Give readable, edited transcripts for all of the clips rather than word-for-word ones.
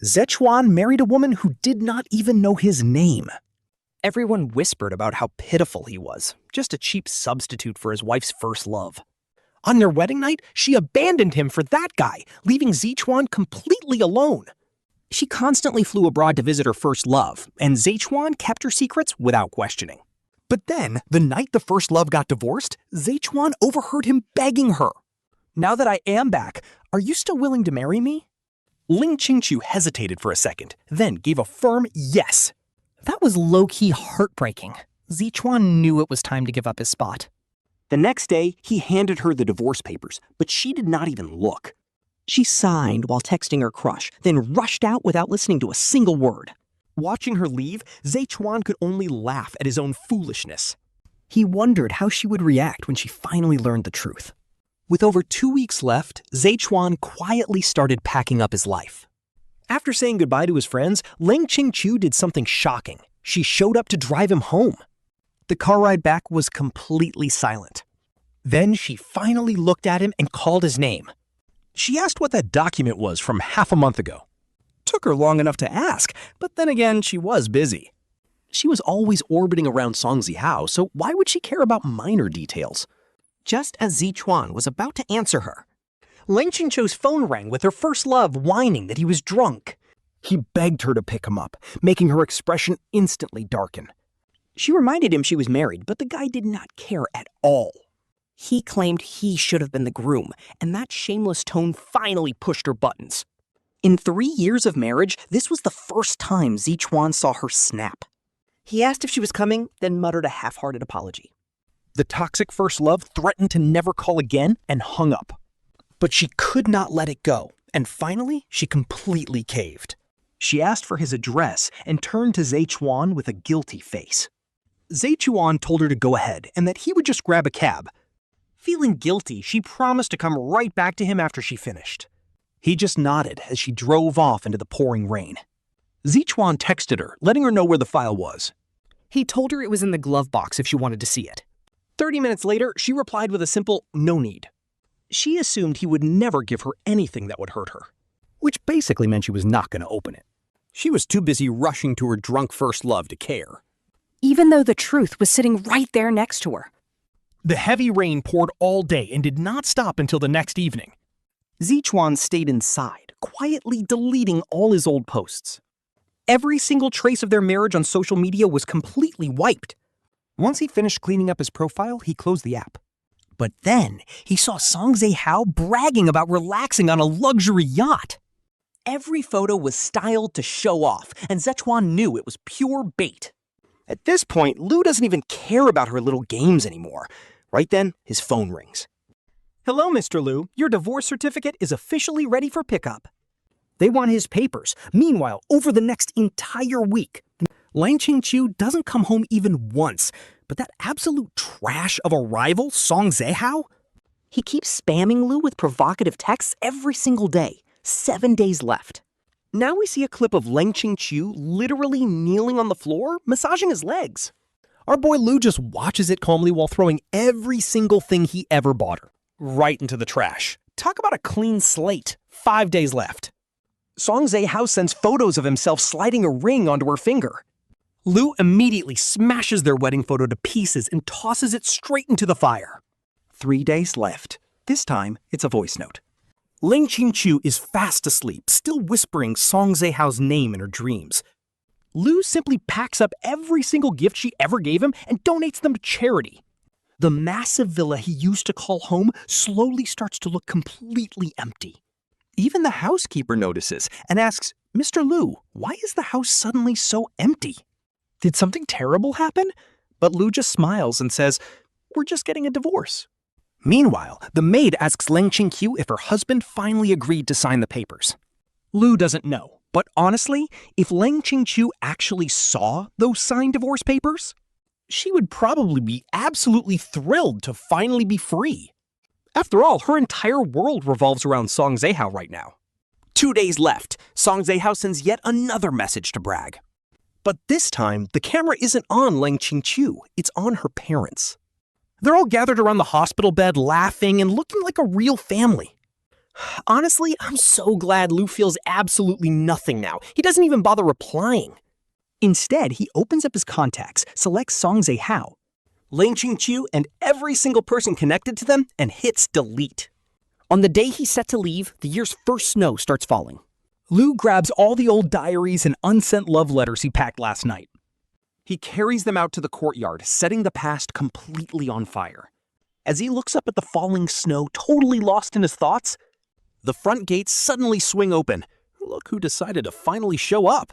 Ze Chuan married a woman who did not even know his name. Everyone whispered about how pitiful he was, just a cheap substitute for his wife's first love. On their wedding night, she abandoned him for that guy, leaving Ze Chuan completely alone. She constantly flew abroad to visit her first love, and Ze Chuan kept her secrets without questioning. But then, the night the first love got divorced, Ze Chuan overheard him begging her. "Now that I am back, are you still willing to marry me?" Leng Qingqiu hesitated for a second, then gave a firm yes. That was low-key heartbreaking. Ze Chuan knew it was time to give up his spot. The next day, he handed her the divorce papers, but she did not even look. She sighed while texting her crush, then rushed out without listening to a single word. Watching her leave, Ze Chuan could only laugh at his own foolishness. He wondered how she would react when she finally learned the truth. With over 2 weeks left, Ze Chuan quietly started packing up his life. After saying goodbye to his friends, Leng Qingqiu did something shocking. She showed up to drive him home. The car ride back was completely silent. Then she finally looked at him and called his name. She asked what that document was from half a month ago. Took her long enough to ask, but then again, she was busy. She was always orbiting around Song Zehao, so why would she care about minor details? Just as Ze Chuan was about to answer her, Leng Qingqiu's phone rang with her first love whining that he was drunk. He begged her to pick him up, making her expression instantly darken. She reminded him she was married, but the guy did not care at all. He claimed he should have been the groom, and that shameless tone finally pushed her buttons. In 3 years of marriage, this was the first time Ze Chuan saw her snap. He asked if she was coming, then muttered a half-hearted apology. The toxic first love threatened to never call again and hung up. But she could not let it go, and finally, she completely caved. She asked for his address and turned to Ze Chuan with a guilty face. Ze Chuan told her to go ahead and that he would just grab a cab. Feeling guilty, she promised to come right back to him after she finished. He just nodded as she drove off into the pouring rain. Ze Chuan texted her, letting her know where the file was. He told her it was in the glove box if she wanted to see it. 30 minutes later, she replied with a simple "no need." She assumed he would never give her anything that would hurt her, which basically meant she was not going to open it. She was too busy rushing to her drunk first love to care. Even though the truth was sitting right there next to her. The heavy rain poured all day and did not stop until the next evening. Ze Chuan stayed inside, quietly deleting all his old posts. Every single trace of their marriage on social media was completely wiped. Once he finished cleaning up his profile, he closed the app. But then, he saw Song Zehao bragging about relaxing on a luxury yacht. Every photo was styled to show off, and Ze Chuan knew it was pure bait. At this point, Lu doesn't even care about her little games anymore. Right then, his phone rings. "Hello, Mr. Lu. Your divorce certificate is officially ready for pickup." They want his papers. Meanwhile, over the next entire week, Leng Qingqiu doesn't come home even once, but that absolute trash of a rival, Song Zehao? He keeps spamming Lu with provocative texts every single day. 7 days left. Now we see a clip of Leng Qingqiu literally kneeling on the floor, massaging his legs. Our boy Lu just watches it calmly while throwing every single thing he ever bought her right into the trash. Talk about a clean slate. 5 days left. Song Zehao sends photos of himself sliding a ring onto her finger. Lu immediately smashes their wedding photo to pieces and tosses it straight into the fire. 3 days left. This time, it's a voice note. Leng Qingqiu is fast asleep, still whispering Song Zehao's name in her dreams. Lu simply packs up every single gift she ever gave him and donates them to charity. The massive villa he used to call home slowly starts to look completely empty. Even the housekeeper notices and asks, "Mr. Lu, why is the house suddenly so empty? Did something terrible happen?" But Lu just smiles and says, "We're just getting a divorce." Meanwhile, the maid asks Leng Qingqiu if her husband finally agreed to sign the papers. Lu doesn't know, but honestly, if Leng Qingqiu actually saw those signed divorce papers, she would probably be absolutely thrilled to finally be free. After all, her entire world revolves around Song Zehao right now. 2 days left. Song Zehao sends yet another message to brag. But this time, the camera isn't on Leng Qingqiu, it's on her parents. They're all gathered around the hospital bed laughing and looking like a real family. Honestly, I'm so glad Lu feels absolutely nothing now. He doesn't even bother replying. Instead, he opens up his contacts, selects Song Zehao, Leng Qingqiu, and every single person connected to them, and hits delete. On the day he's set to leave, the year's first snow starts falling. Lu grabs all the old diaries and unsent love letters he packed last night. He carries them out to the courtyard, setting the past completely on fire. As he looks up at the falling snow, totally lost in his thoughts, the front gates suddenly swing open. Look who decided to finally show up.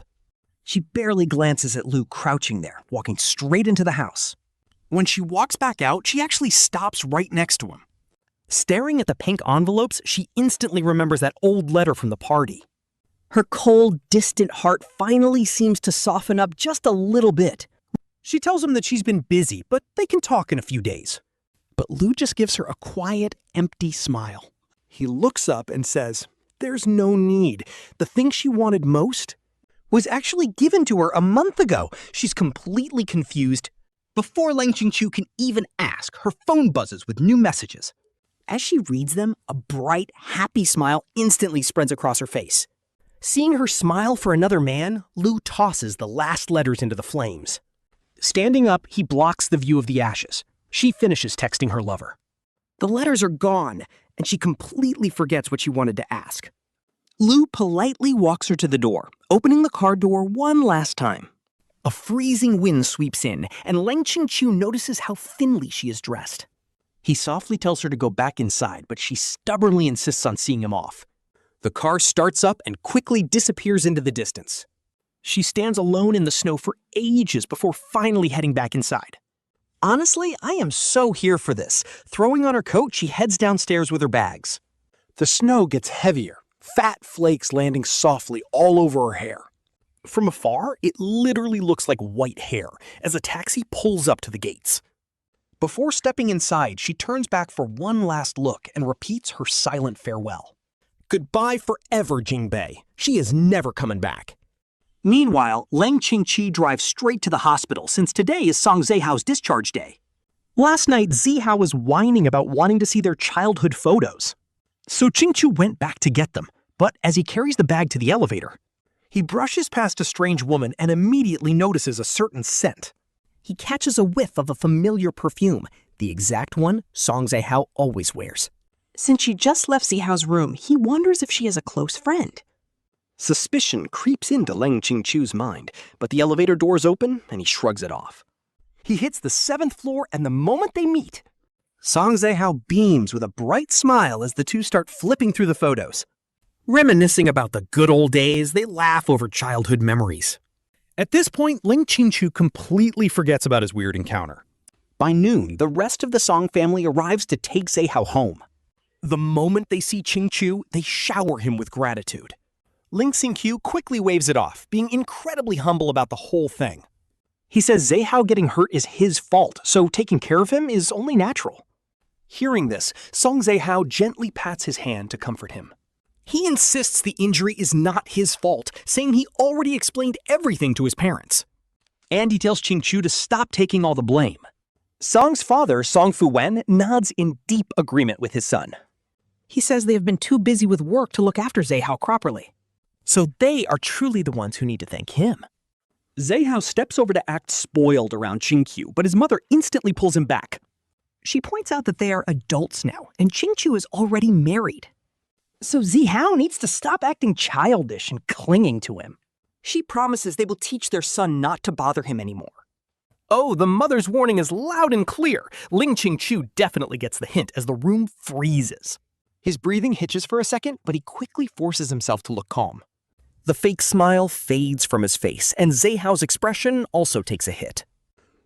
She barely glances at Lu crouching there, walking straight into the house. When she walks back out, she actually stops right next to him. Staring at the pink envelopes, she instantly remembers that old letter from the party. Her cold, distant heart finally seems to soften up just a little bit. She tells him that she's been busy, but they can talk in a few days. But Lu just gives her a quiet, empty smile. He looks up and says, "There's no need. The thing she wanted most was actually given to her a month ago." She's completely confused. Before Leng Qingqiu can even ask, her phone buzzes with new messages. As she reads them, a bright, happy smile instantly spreads across her face. Seeing her smile for another man, Lu tosses the last letters into the flames. Standing up, he blocks the view of the ashes. She finishes texting her lover. The letters are gone, and she completely forgets what she wanted to ask. Lu politely walks her to the door, opening the car door one last time. A freezing wind sweeps in, and Leng Qingqiu notices how thinly she is dressed. He softly tells her to go back inside, but she stubbornly insists on seeing him off. The car starts up and quickly disappears into the distance. She stands alone in the snow for ages before finally heading back inside. Honestly, I am so here for this. Throwing on her coat, she heads downstairs with her bags. The snow gets heavier, fat flakes landing softly all over her hair. From afar, it literally looks like white hair as a taxi pulls up to the gates. Before stepping inside, she turns back for one last look and repeats her silent farewell. Goodbye forever, Jingbei. She is never coming back. Meanwhile, Leng Qingqiu drives straight to the hospital since today is Song Zehao's discharge day. Last night, Zehao was whining about wanting to see their childhood photos. So Qingqiu went back to get them, but as he carries the bag to the elevator, he brushes past a strange woman and immediately notices a certain scent. He catches a whiff of a familiar perfume, the exact one Song Zehao always wears. Since she just left Zehao's room, he wonders if she has a close friend. Suspicion creeps into Leng Qingqiu's mind, but the elevator doors open and he shrugs it off. He hits the 7th floor, and the moment they meet, Song Zehao beams with a bright smile as the two start flipping through the photos. Reminiscing about the good old days, they laugh over childhood memories. At this point, Leng Qingqiu completely forgets about his weird encounter. By noon, the rest of the Song family arrives to take Zehao home. The moment they see Qingqiu, they shower him with gratitude. Leng Qingqiu quickly waves it off, being incredibly humble about the whole thing. He says Zehao getting hurt is his fault, so taking care of him is only natural. Hearing this, Song Zehao gently pats his hand to comfort him. He insists the injury is not his fault, saying he already explained everything to his parents. And he tells Qingqiu to stop taking all the blame. Song's father, Song Fuwen, nods in deep agreement with his son. He says they have been too busy with work to look after Zehao properly. So they are truly the ones who need to thank him. Zehao steps over to act spoiled around Qingqiu, but his mother instantly pulls him back. She points out that they are adults now, and Qingqiu is already married. So Zehao needs to stop acting childish and clinging to him. She promises they will teach their son not to bother him anymore. Oh, the mother's warning is loud and clear. Leng Qingqiu definitely gets the hint as the room freezes. His breathing hitches for a second, but he quickly forces himself to look calm. The fake smile fades from his face, and Zehao's expression also takes a hit.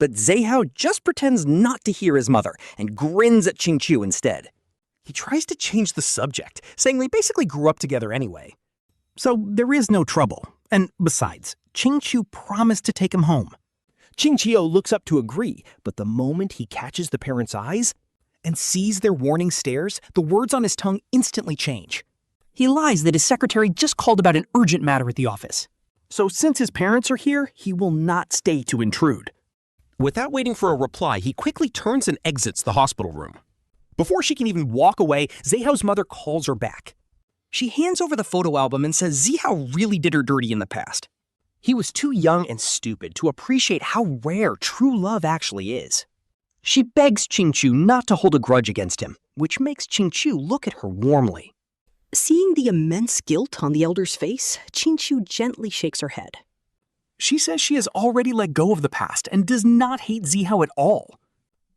But Zehao just pretends not to hear his mother and grins at Qingqiu instead. He tries to change the subject, saying they basically grew up together anyway. So there is no trouble. And besides, Qingqiu promised to take him home. Qingqiu looks up to agree, but the moment he catches the parents' eyes and sees their warning stares, the words on his tongue instantly change. He lies that his secretary just called about an urgent matter at the office. So since his parents are here, he will not stay to intrude. Without waiting for a reply, he quickly turns and exits the hospital room. Before she can even walk away, Zehao's mother calls her back. She hands over the photo album and says Zehao really did her dirty in the past. He was too young and stupid to appreciate how rare true love actually is. She begs Qingqiu not to hold a grudge against him, which makes Qingqiu look at her warmly. Seeing the immense guilt on the elder's face, Qingqiu gently shakes her head. She says she has already let go of the past and does not hate Zehao at all.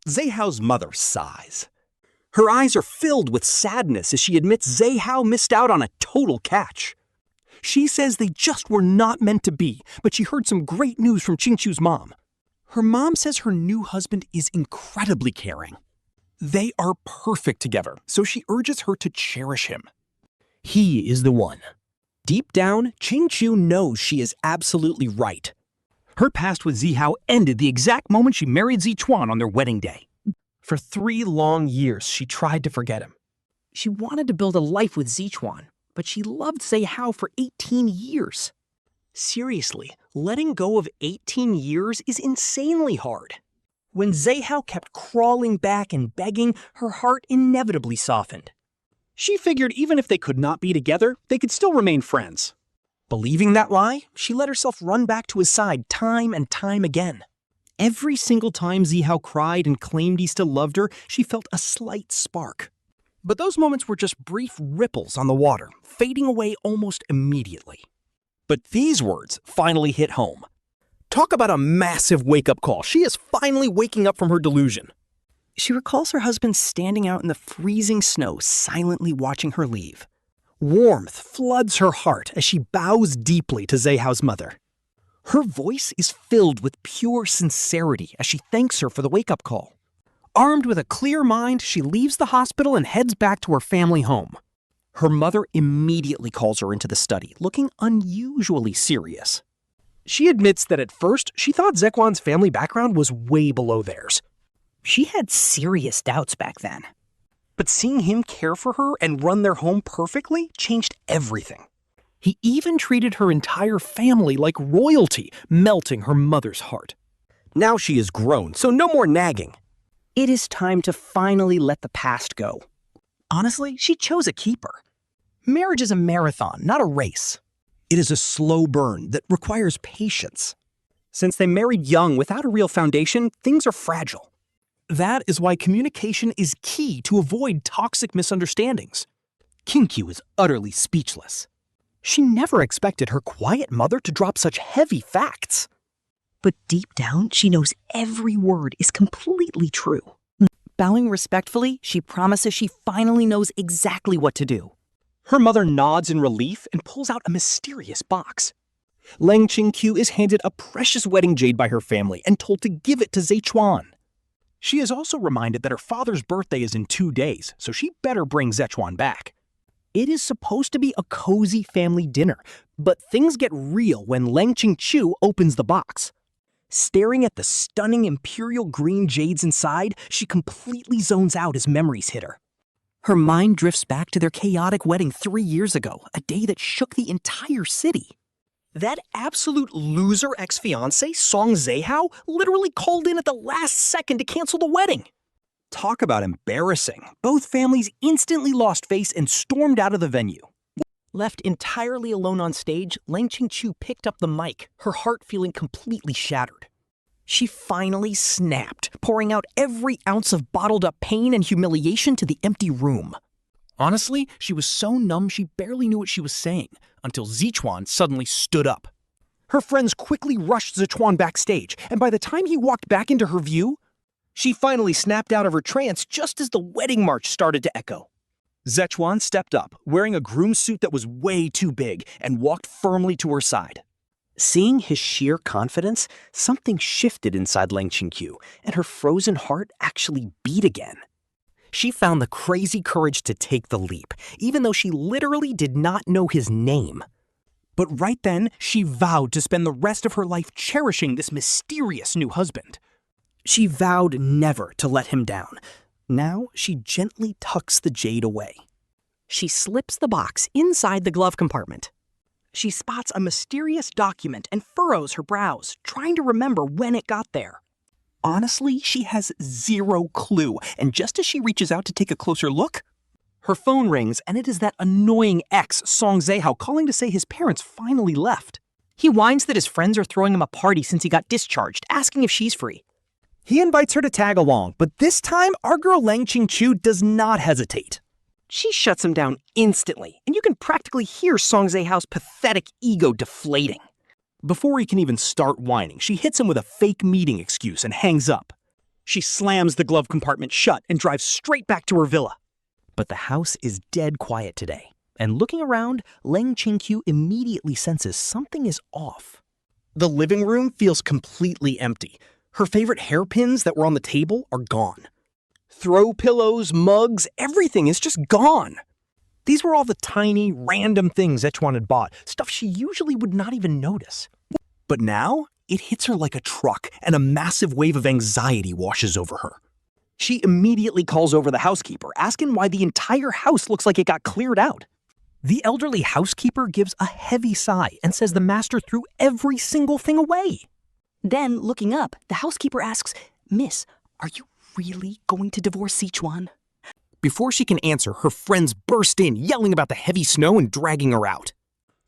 Zehao's mother sighs. Her eyes are filled with sadness as she admits Zehao missed out on a total catch. She says they just were not meant to be, but she heard some great news from Qingqiu's mom. Her mom says her new husband is incredibly caring. They are perfect together, so she urges her to cherish him. He is the one. Deep down, Qingqiu knows she is absolutely right. Her past with Zehao ended the exact moment she married Ze Chuan on their wedding day. For 3 long years, she tried to forget him. She wanted to build a life with Ze Chuan, but she loved Zehao for 18 years. Seriously, letting go of 18 years is insanely hard. When Zehao kept crawling back and begging, her heart inevitably softened. She figured even if they could not be together, they could still remain friends. Believing that lie, she let herself run back to his side time and time again. Every single time Zehao cried and claimed he still loved her, she felt a slight spark. But those moments were just brief ripples on the water, fading away almost immediately. But these words finally hit home. Talk about a massive wake-up call. She is finally waking up from her delusion. She recalls her husband standing out in the freezing snow, silently watching her leave. Warmth floods her heart as she bows deeply to Zehao's mother. Her voice is filled with pure sincerity as she thanks her for the wake-up call. Armed with a clear mind, she leaves the hospital and heads back to her family home. Her mother immediately calls her into the study, looking unusually serious. She admits that at first, she thought Ze Chuan's family background was way below theirs. She had serious doubts back then. But seeing him care for her and run their home perfectly changed everything. He even treated her entire family like royalty, melting her mother's heart. Now she is grown, so no more nagging. It is time to finally let the past go. Honestly, she chose a keeper. Marriage is a marathon, not a race. It is a slow burn that requires patience. Since they married young without a real foundation, things are fragile. That is why communication is key to avoid toxic misunderstandings. Qingqiu is utterly speechless. She never expected her quiet mother to drop such heavy facts. But deep down, she knows every word is completely true. Bowing respectfully, she promises she finally knows exactly what to do. Her mother nods in relief and pulls out a mysterious box. Leng Qingqiu is handed a precious wedding jade by her family and told to give it to Ze Chuan. She is also reminded that her father's birthday is in 2 days, so she better bring Ze Chuan back. It is supposed to be a cozy family dinner, but things get real when Leng Qingqiu opens the box. Staring at the stunning imperial green jades inside, she completely zones out as memories hit her. Her mind drifts back to their chaotic wedding 3 years ago, a day that shook the entire city. That absolute loser ex-fiancé, Song Zehao, literally called in at the last second to cancel the wedding. Talk about embarrassing. Both families instantly lost face and stormed out of the venue. Left entirely alone on stage, Leng Qingqiu picked up the mic, her heart feeling completely shattered. She finally snapped, pouring out every ounce of bottled-up pain and humiliation to the empty room. Honestly, she was so numb she barely knew what she was saying, until Ze Chuan suddenly stood up. Her friends quickly rushed Ze Chuan backstage, and by the time he walked back into her view, she finally snapped out of her trance just as the wedding march started to echo. Ze Chuan stepped up, wearing a groom's suit that was way too big, and walked firmly to her side. Seeing his sheer confidence, something shifted inside Leng Qingqiu, and her frozen heart actually beat again. She found the crazy courage to take the leap, even though she literally did not know his name. But right then, she vowed to spend the rest of her life cherishing this mysterious new husband. She vowed never to let him down. Now, she gently tucks the jade away. She slips the box inside the glove compartment. She spots a mysterious document and furrows her brows, trying to remember when it got there. Honestly, she has zero clue, and just as she reaches out to take a closer look, Her phone rings, and it is that annoying ex, Song Zehao, calling to say his parents finally left. He whines that his friends are throwing him a party since he got discharged, asking if she's free. He invites her to tag along, but this time, our girl Leng Qingqiu does not hesitate. She shuts him down instantly, and you can practically hear Song Zehao's pathetic ego deflating. Before he can even start whining, she hits him with a fake meeting excuse and hangs up. She slams the glove compartment shut and drives straight back to her villa. But the house is dead quiet today, and looking around, Leng Qingqiu immediately senses something is off. The living room feels completely empty. Her favorite hairpins that were on the table are gone. Throw pillows, mugs, everything is just gone. These were all the tiny, random things Ze Chuan had bought, stuff she usually would not even notice. But now, it hits her like a truck, and a massive wave of anxiety washes over her. She immediately calls over the housekeeper, asking why the entire house looks like it got cleared out. The elderly housekeeper gives a heavy sigh and says the master threw every single thing away. Then, looking up, the housekeeper asks, "Miss, are you really going to divorce Ze Chuan?" Before she can answer, her friends burst in, yelling about the heavy snow and dragging her out.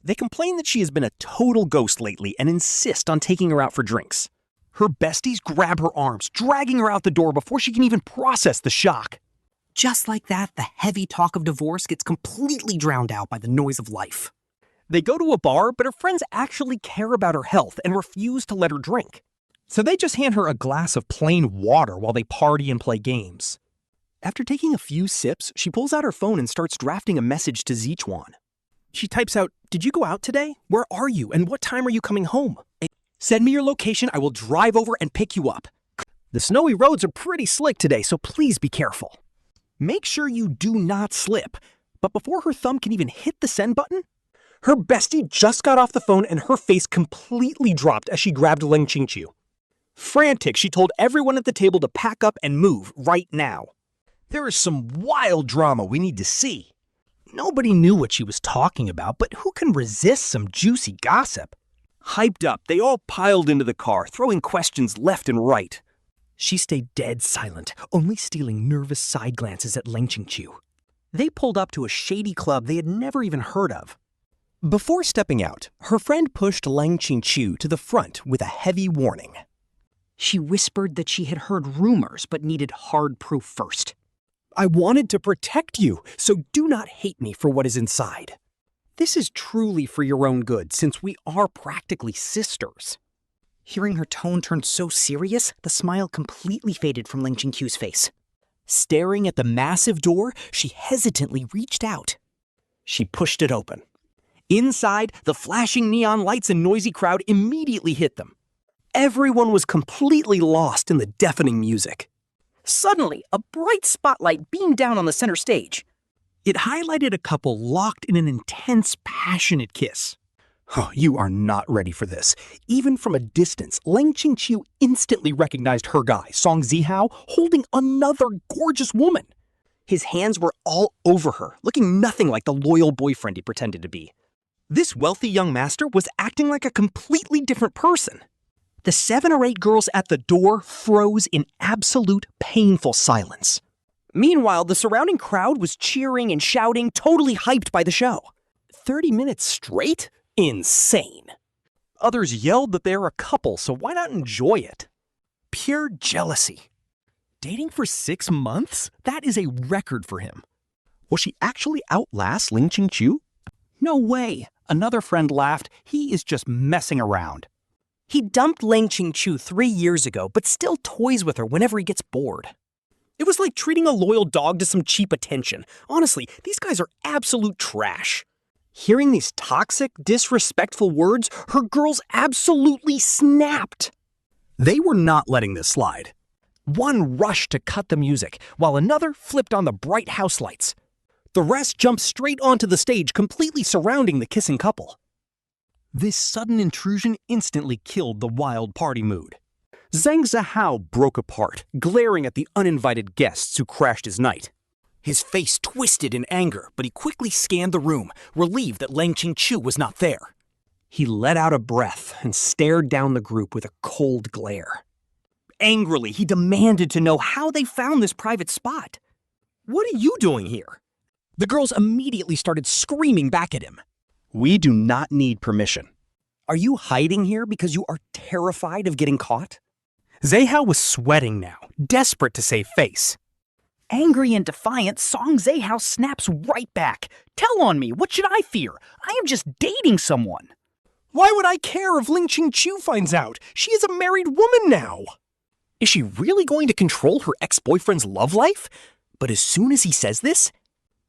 They complain that she has been a total ghost lately and insist on taking her out for drinks. Her besties grab her arms, dragging her out the door before she can even process the shock. Just like that, the heavy talk of divorce gets completely drowned out by the noise of life. They go to a bar, but her friends actually care about her health and refuse to let her drink. So they just hand her a glass of plain water while they party and play games. After taking a few sips, she pulls out her phone and starts drafting a message to Ze Chuan. She types out, "Did you go out today? Where are you? And what time are you coming home? Send me your location, I will drive over and pick you up. The snowy roads are pretty slick today, so please be careful." Make sure you do not slip. But before her thumb can even hit the send button, her bestie just got off the phone and her face completely dropped as she grabbed Leng Qingqiu. Frantic, she told everyone at the table to pack up and move right now. There is some wild drama we need to see. Nobody knew what she was talking about, but who can resist some juicy gossip? Hyped up, they all piled into the car, throwing questions left and right. She stayed dead silent, only stealing nervous side glances at Leng Qingqiu. They pulled up to a shady club they had never even heard of. Before stepping out, her friend pushed Leng Qingqiu to the front with a heavy warning. She whispered that she had heard rumors but needed hard proof first. "I wanted to protect you, so do not hate me for what is inside." This is truly for your own good, since we are practically sisters. Hearing her tone turn so serious, the smile completely faded from Leng Qingqiu's face. Staring at the massive door, she hesitantly reached out. She pushed it open. Inside, the flashing neon lights and noisy crowd immediately hit them. Everyone was completely lost in the deafening music. Suddenly, a bright spotlight beamed down on the center stage. It highlighted a couple locked in an intense, passionate kiss. Oh, you are not ready for this. Even from a distance, Leng Qingqiu instantly recognized her guy, Song Zehao, holding another gorgeous woman. His hands were all over her, looking nothing like the loyal boyfriend he pretended to be. This wealthy young master was acting like a completely different person. The 7 or 8 girls at the door froze in absolute painful silence. Meanwhile, the surrounding crowd was cheering and shouting, totally hyped by the show. 30 minutes straight? Insane. Others yelled that they're a couple, so why not enjoy it? Pure jealousy. Dating for 6 months? That is a record for him. Will she actually outlast Leng Qingqiu? No way. Another friend laughed. He is just messing around. He dumped Leng Qingqiu 3 years ago, but still toys with her whenever he gets bored. It was like treating a loyal dog to some cheap attention. Honestly, these guys are absolute trash. Hearing these toxic, disrespectful words, her girls absolutely snapped. They were not letting this slide. One rushed to cut the music, while another flipped on the bright house lights. The rest jumped straight onto the stage, completely surrounding the kissing couple. This sudden intrusion instantly killed the wild party mood. Song Zehao broke apart, glaring at the uninvited guests who crashed his night. His face twisted in anger, but he quickly scanned the room, relieved that Leng Qingqiu was not there. He let out a breath and stared down the group with a cold glare. Angrily, he demanded to know how they found this private spot. "What are you doing here?" The girls immediately started screaming back at him. We do not need permission. Are you hiding here because you are terrified of getting caught? Zehao was sweating now, desperate to save face. Angry and defiant, Song Zehao snaps right back. Tell on me, what should I fear? I am just dating someone. Why would I care if Leng Qingqiu finds out? She is a married woman now. Is she really going to control her ex-boyfriend's love life? But as soon as he says this,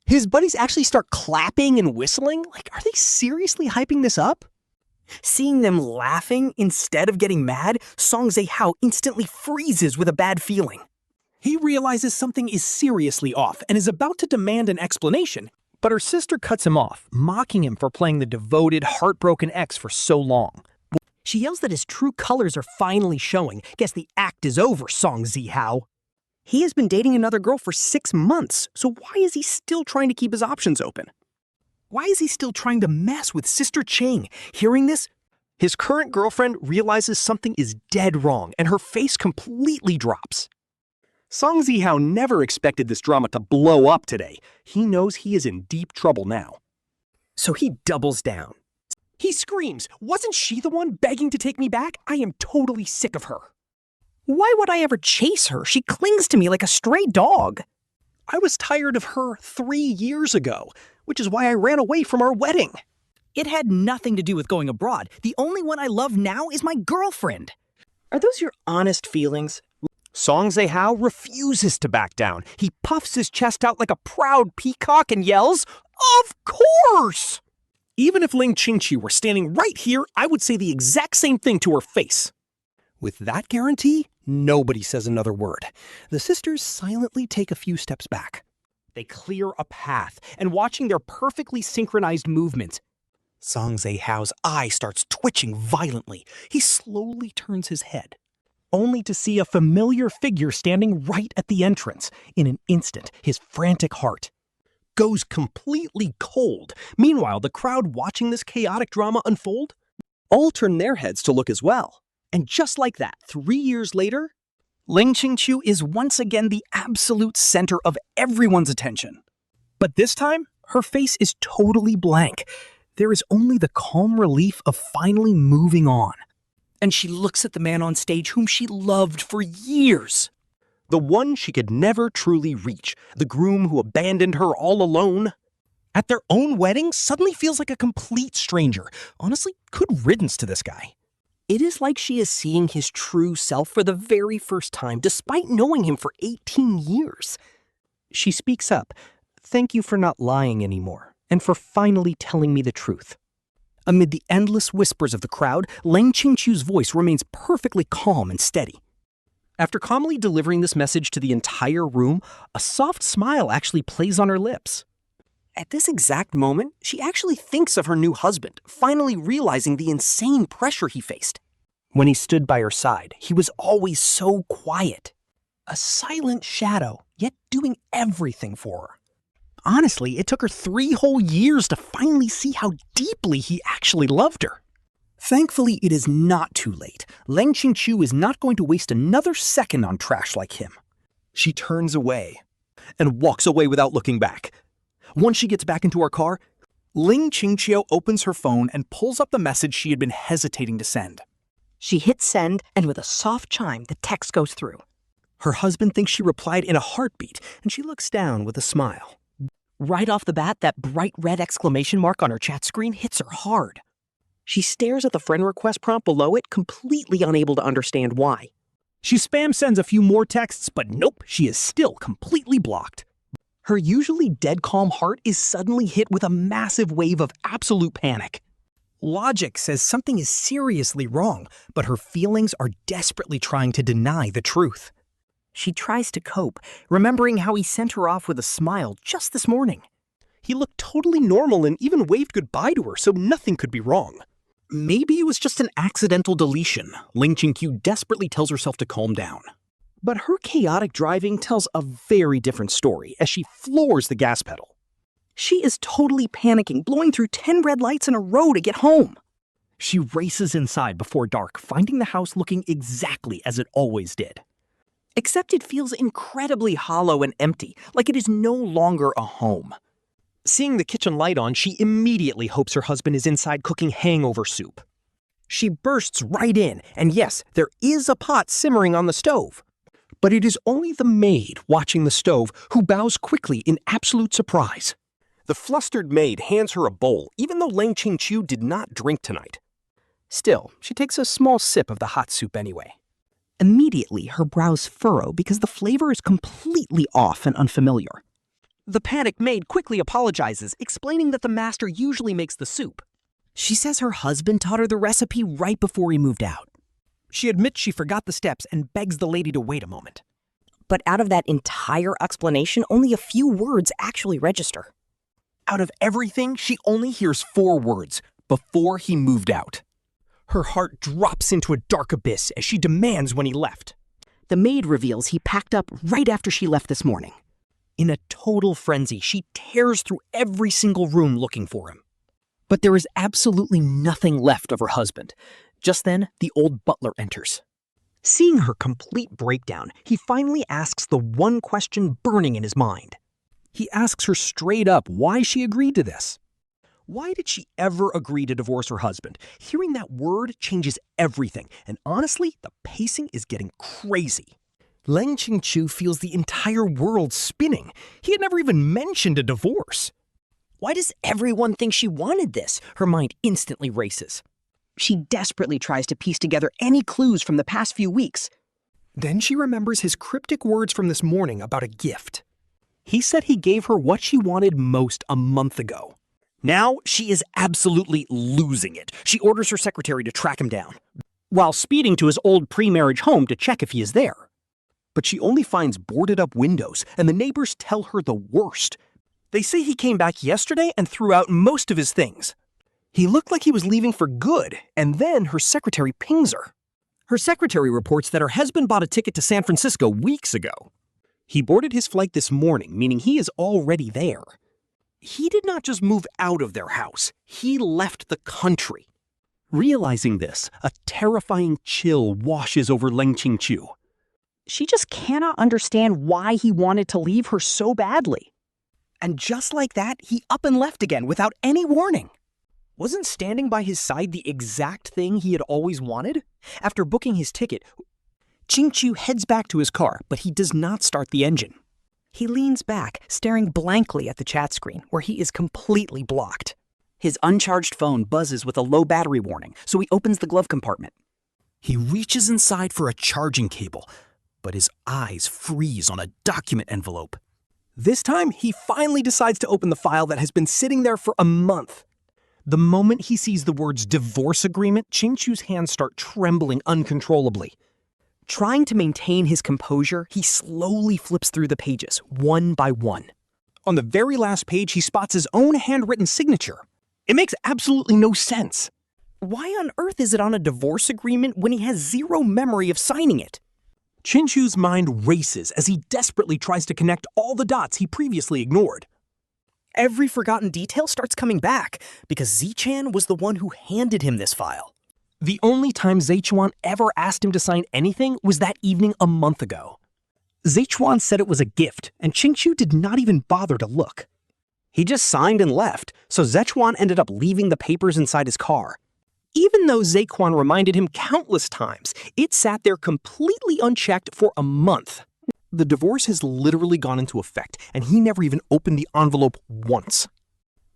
his buddies actually start clapping and whistling. Like, are they seriously hyping this up? Seeing them laughing instead of getting mad, Song Zehao instantly freezes with a bad feeling. He realizes something is seriously off and is about to demand an explanation, but her sister cuts him off, mocking him for playing the devoted, heartbroken ex for so long. She yells that his true colors are finally showing. Guess the act is over, Song Zehao. He has been dating another girl for 6 months, so why is he still trying to keep his options open? Why is he still trying to mess with Sister Ching? Hearing this, his current girlfriend realizes something is dead wrong, and her face completely drops. Song Zehao never expected this drama to blow up today. He knows he is in deep trouble now. So he doubles down. He screams, "Wasn't she the one begging to take me back? I am totally sick of her." Why would I ever chase her? She clings to me like a stray dog. I was tired of her 3 years ago, which is why I ran away from our wedding. It had nothing to do with going abroad. The only one I love now is my girlfriend. Are those your honest feelings? Song Zehao refuses to back down. He puffs his chest out like a proud peacock and yells, "Of course!" Even if Leng Qingqiu were standing right here, I would say the exact same thing to her face. With that guarantee, nobody says another word. The sisters silently take a few steps back. They clear a path, and watching their perfectly synchronized movements, Song Zehao's eye starts twitching violently. He slowly turns his head, only to see a familiar figure standing right at the entrance. In an instant, his frantic heart goes completely cold. Meanwhile, the crowd watching this chaotic drama unfold all turn their heads to look as well. And just like that, 3 years later, Leng Qingqiu is once again the absolute center of everyone's attention. But this time, her face is totally blank. There is only the calm relief of finally moving on. And she looks at the man on stage whom she loved for years. The one she could never truly reach, the groom who abandoned her all alone. At their own wedding, suddenly feels like a complete stranger. Honestly, good riddance to this guy. It is like she is seeing his true self for the very first time, despite knowing him for 18 years. She speaks up. "Thank you for not lying anymore, and for finally telling me the truth." Amid the endless whispers of the crowd, Leng Qingqiu's voice remains perfectly calm and steady. After calmly delivering this message to the entire room, a soft smile actually plays on her lips. At this exact moment, she actually thinks of her new husband, finally realizing the insane pressure he faced. When he stood by her side, he was always so quiet. A silent shadow, yet doing everything for her. Honestly, it took her 3 whole years to finally see how deeply he actually loved her. Thankfully, it is not too late. Leng Qingqiu is not going to waste another second on trash like him. She turns away and walks away without looking back. Once she gets back into her car, Leng Qingqiu opens her phone and pulls up the message she had been hesitating to send. She hits send, and with a soft chime, the text goes through. Her husband thinks she replied in a heartbeat, and she looks down with a smile. Right off the bat, that bright red exclamation mark on her chat screen hits her hard. She stares at the friend request prompt below it, completely unable to understand why. She spam sends a few more texts, but nope, she is still completely blocked. Her usually dead calm heart is suddenly hit with a massive wave of absolute panic. Logic says something is seriously wrong, but her feelings are desperately trying to deny the truth. She tries to cope, remembering how he sent her off with a smile just this morning. He looked totally normal and even waved goodbye to her, so nothing could be wrong. Maybe it was just an accidental deletion. Leng Qingqiu desperately tells herself to calm down. But her chaotic driving tells a very different story as she floors the gas pedal. She is totally panicking, blowing through 10 red lights in a row to get home. She races inside before dark, finding the house looking exactly as it always did. Except it feels incredibly hollow and empty, like it is no longer a home. Seeing the kitchen light on, she immediately hopes her husband is inside cooking hangover soup. She bursts right in, and yes, there is a pot simmering on the stove. But it is only the maid watching the stove who bows quickly in absolute surprise. The flustered maid hands her a bowl, even though Leng Qingqiu did not drink tonight. Still, she takes a small sip of the hot soup anyway. Immediately, her brows furrow because the flavor is completely off and unfamiliar. The panicked maid quickly apologizes, explaining that the master usually makes the soup. She says her husband taught her the recipe right before he moved out. She admits she forgot the steps and begs the lady to wait a moment. But out of that entire explanation, only a few words actually register. Out of everything, she only hears 4 words: before he moved out. Her heart drops into a dark abyss as she demands when he left. The maid reveals he packed up right after she left this morning. In a total frenzy, she tears through every single room looking for him. But there is absolutely nothing left of her husband. Just then, the old butler enters. Seeing her complete breakdown, he finally asks the one question burning in his mind. He asks her straight up why she agreed to this. Why did she ever agree to divorce her husband? Hearing that word changes everything, and honestly, the pacing is getting crazy. Leng Qingqiu feels the entire world spinning. He had never even mentioned a divorce. Why does everyone think she wanted this? Her mind instantly races. She desperately tries to piece together any clues from the past few weeks. Then she remembers his cryptic words from this morning about a gift. He said he gave her what she wanted most a month ago. Now she is absolutely losing it. She orders her secretary to track him down, while speeding to his old pre-marriage home to check if he is there. But she only finds boarded up windows, and the neighbors tell her the worst. They say he came back yesterday and threw out most of his things. He looked like he was leaving for good, and then her secretary pings her. Her secretary reports that her husband bought a ticket to San Francisco weeks ago. He boarded his flight this morning, meaning he is already there. He did not just move out of their house, he left the country. Realizing this, a terrifying chill washes over Leng Qingqiu. She just cannot understand why he wanted to leave her so badly. And just like that, he up and left again without any warning. Wasn't standing by his side the exact thing he had always wanted? After booking his ticket, Qingqiu heads back to his car, but he does not start the engine. He leans back, staring blankly at the chat screen, where he is completely blocked. His uncharged phone buzzes with a low battery warning, so he opens the glove compartment. He reaches inside for a charging cable, but his eyes freeze on a document envelope. This time, he finally decides to open the file that has been sitting there for a month. The moment he sees the words divorce agreement, Qingqiu's hands start trembling uncontrollably. Trying to maintain his composure, he slowly flips through the pages, one by one. On the very last page, he spots his own handwritten signature. It makes absolutely no sense. Why on earth is it on a divorce agreement when he has zero memory of signing it? Qingqiu's mind races as he desperately tries to connect all the dots he previously ignored. Every forgotten detail starts coming back because Ze Chuan was the one who handed him this file. The only time Ze Chuan ever asked him to sign anything was that evening a month ago. Ze Chuan said it was a gift, and Qingqiu did not even bother to look. He just signed and left, so Ze Chuan ended up leaving the papers inside his car. Even though Ze Chuan reminded him countless times, it sat there completely unchecked for a month. The divorce has literally gone into effect, and he never even opened the envelope once.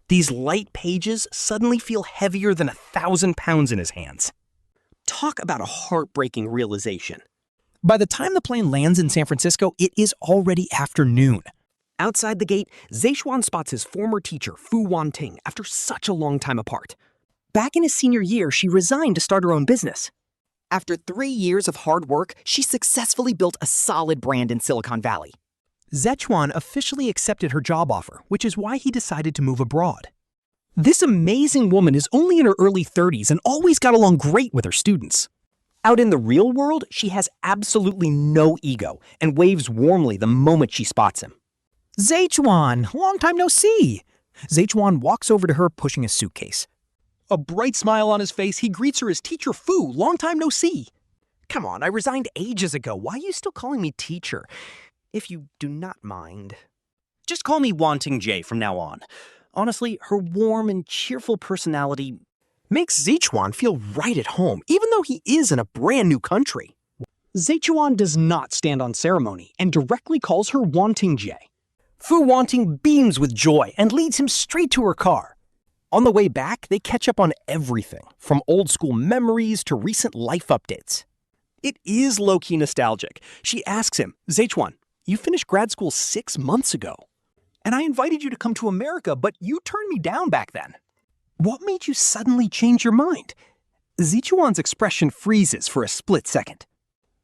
These light pages suddenly feel heavier than 1,000 pounds in his hands. Talk about a heartbreaking realization. By the time the plane lands in San Francisco, it is already afternoon. Outside the gate, Ze Chuan spots his former teacher, Fu Wanting, after such a long time apart. Back in his senior year, she resigned to start her own business. After 3 years of hard work, she successfully built a solid brand in Silicon Valley. Ze Chuan officially accepted her job offer, which is why he decided to move abroad. This amazing woman is only in her early 30s and always got along great with her students. Out in the real world, she has absolutely no ego and waves warmly the moment she spots him. Ze Chuan, long time no see. Ze Chuan walks over to her pushing a suitcase. A bright smile on his face, he greets her as Teacher Fu, long time no see. Come on, I resigned ages ago. Why are you still calling me teacher? If you do not mind. Just call me Wanting J from now on. Honestly, her warm and cheerful personality makes Ze Chuan feel right at home, even though he is in a brand new country. Ze Chuan does not stand on ceremony and directly calls her Wanting Jie. Fu Wanting beams with joy and leads him straight to her car. On the way back, they catch up on everything, from old school memories to recent life updates. It is low-key nostalgic. She asks him, Ze Chuan, you finished grad school 6 months ago. And I invited you to come to America, but you turned me down back then. What made you suddenly change your mind? Ze Chuan's expression freezes for a split second.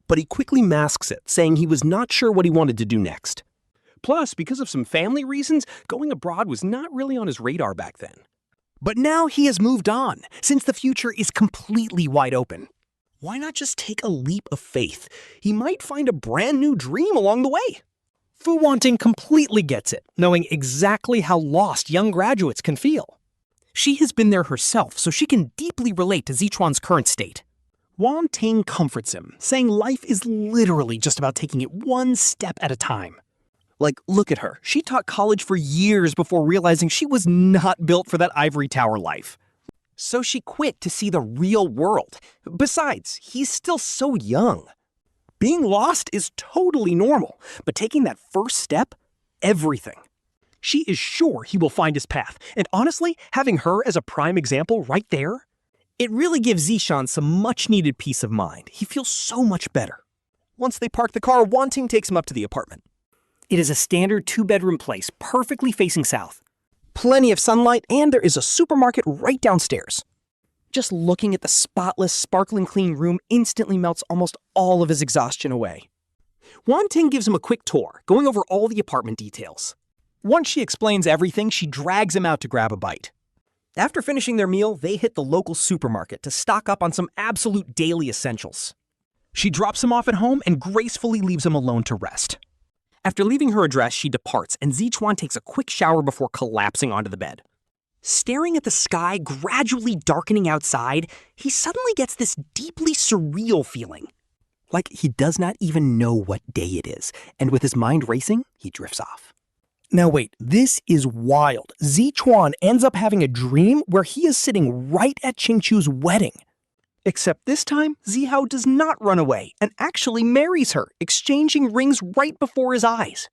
But he quickly masks it, saying he was not sure what he wanted to do next. Plus, because of some family reasons, going abroad was not really on his radar back then. But now he has moved on, since the future is completely wide open. Why not just take a leap of faith? He might find a brand new dream along the way. Fu Wanting completely gets it, knowing exactly how lost young graduates can feel. She has been there herself, so she can deeply relate to Ze Chuan's current state. Wanting comforts him, saying life is literally just about taking it one step at a time. Like, look at her. She taught college for years before realizing she was not built for that ivory tower life. So she quit to see the real world. Besides, he's still so young. Being lost is totally normal, but taking that first step, everything. She is sure he will find his path, and honestly, having her as a prime example right there, it really gives Ze Chuan some much-needed peace of mind. He feels so much better. Once they park the car, Wanting takes him up to the apartment. It is a standard 2-bedroom place, perfectly facing south. Plenty of sunlight, and there is a supermarket right downstairs. Just looking at the spotless, sparkling clean room instantly melts almost all of his exhaustion away. Wanting gives him a quick tour, going over all the apartment details. Once she explains everything, she drags him out to grab a bite. After finishing their meal, they hit the local supermarket to stock up on some absolute daily essentials. She drops him off at home and gracefully leaves him alone to rest. After leaving her address, she departs, and Ze Chuan takes a quick shower before collapsing onto the bed. Staring at the sky gradually darkening outside, he suddenly gets this deeply surreal feeling. Like he does not even know what day it is, and with his mind racing, he drifts off. Now wait, this is wild. Ze Chuan ends up having a dream where he is sitting right at Qingqiu's wedding. Except this time, Zehao does not run away and actually marries her, exchanging rings right before his eyes.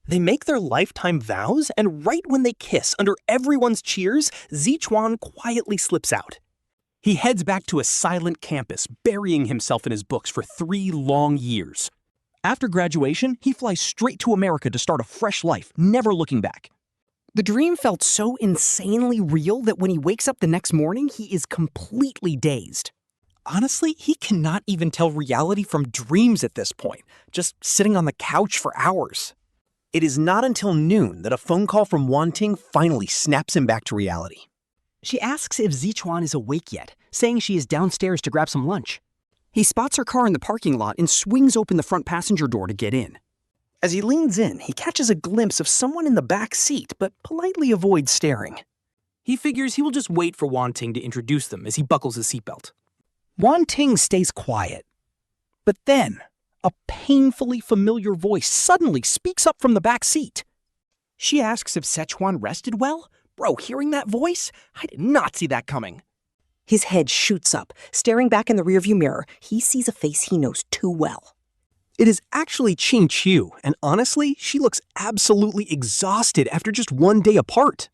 They make their lifetime vows, and right when they kiss under everyone's cheers, Ze Chuan quietly slips out. He heads back to a silent campus, burying himself in his books for 3 long years. After graduation, he flies straight to America to start a fresh life, never looking back. The dream felt so insanely real that when he wakes up the next morning, he is completely dazed. Honestly, he cannot even tell reality from dreams at this point, just sitting on the couch for hours. It is not until noon that a phone call from Wanting finally snaps him back to reality. She asks if Ze Chuan is awake yet, saying she is downstairs to grab some lunch. He spots her car in the parking lot and swings open the front passenger door to get in. As he leans in, he catches a glimpse of someone in the back seat, but politely avoids staring. He figures he will just wait for Wanting to introduce them as he buckles his seatbelt. Wanting stays quiet. But then, a painfully familiar voice suddenly speaks up from the back seat. She asks if Ze Chuan rested well. Bro, hearing that voice? I did not see that coming. His head shoots up. Staring back in the rearview mirror, he sees a face he knows too well. It is actually Qingqiu, and honestly, she looks absolutely exhausted after just 1 day apart.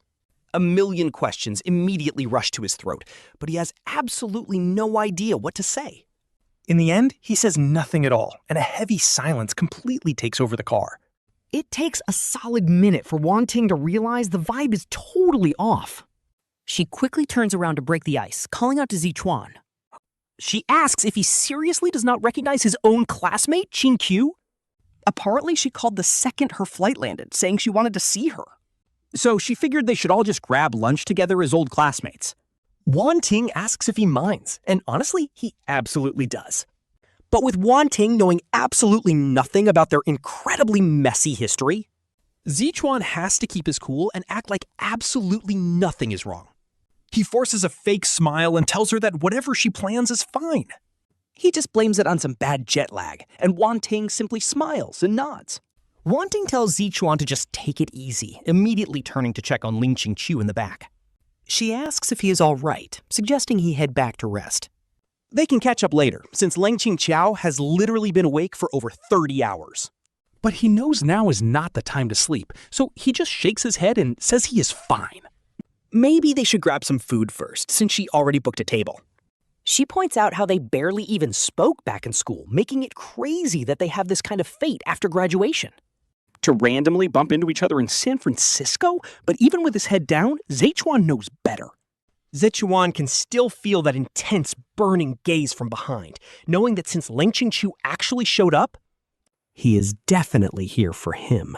A million questions immediately rush to his throat, but he has absolutely no idea what to say. In the end, he says nothing at all, and a heavy silence completely takes over the car. It takes a solid minute for Wanting to realize the vibe is totally off. She quickly turns around to break the ice, calling out to Ze Chuan. She asks if he seriously does not recognize his own classmate, Qingqiu. Apparently, she called the second her flight landed, saying she wanted to see her. So she figured they should all just grab lunch together as old classmates. Wanting asks if he minds, and honestly, he absolutely does. But with Wanting knowing absolutely nothing about their incredibly messy history, Ze Chuan has to keep his cool and act like absolutely nothing is wrong. He forces a fake smile and tells her that whatever she plans is fine. He just blames it on some bad jet lag, and Wanting simply smiles and nods. Wanting tells Ze Chuan to just take it easy, immediately turning to check on Leng Qingqiu in the back. She asks if he is all right, suggesting he head back to rest. They can catch up later, since Leng Qingqiu has literally been awake for over 30 hours. But he knows now is not the time to sleep, so he just shakes his head and says he is fine. Maybe they should grab some food first, since she already booked a table. She points out how they barely even spoke back in school, making it crazy that they have this kind of fate after graduation. To randomly bump into each other in San Francisco? But even with his head down, Ze Chuan knows better. Ze Chuan can still feel that intense, burning gaze from behind, knowing that since Leng Qingqiu actually showed up, he is definitely here for him.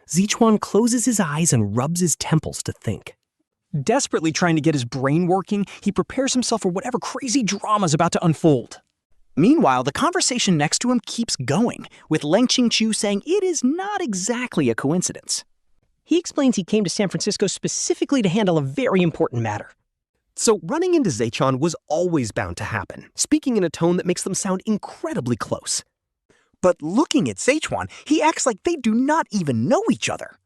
Ze Chuan closes his eyes and rubs his temples to think. Desperately trying to get his brain working, he prepares himself for whatever crazy drama is about to unfold. Meanwhile, the conversation next to him keeps going, with Leng Qingqiu saying it is not exactly a coincidence. He explains he came to San Francisco specifically to handle a very important matter. So running into Ze Chuan was always bound to happen, speaking in a tone that makes them sound incredibly close. But looking at Ze Chuan, he acts like they do not even know each other.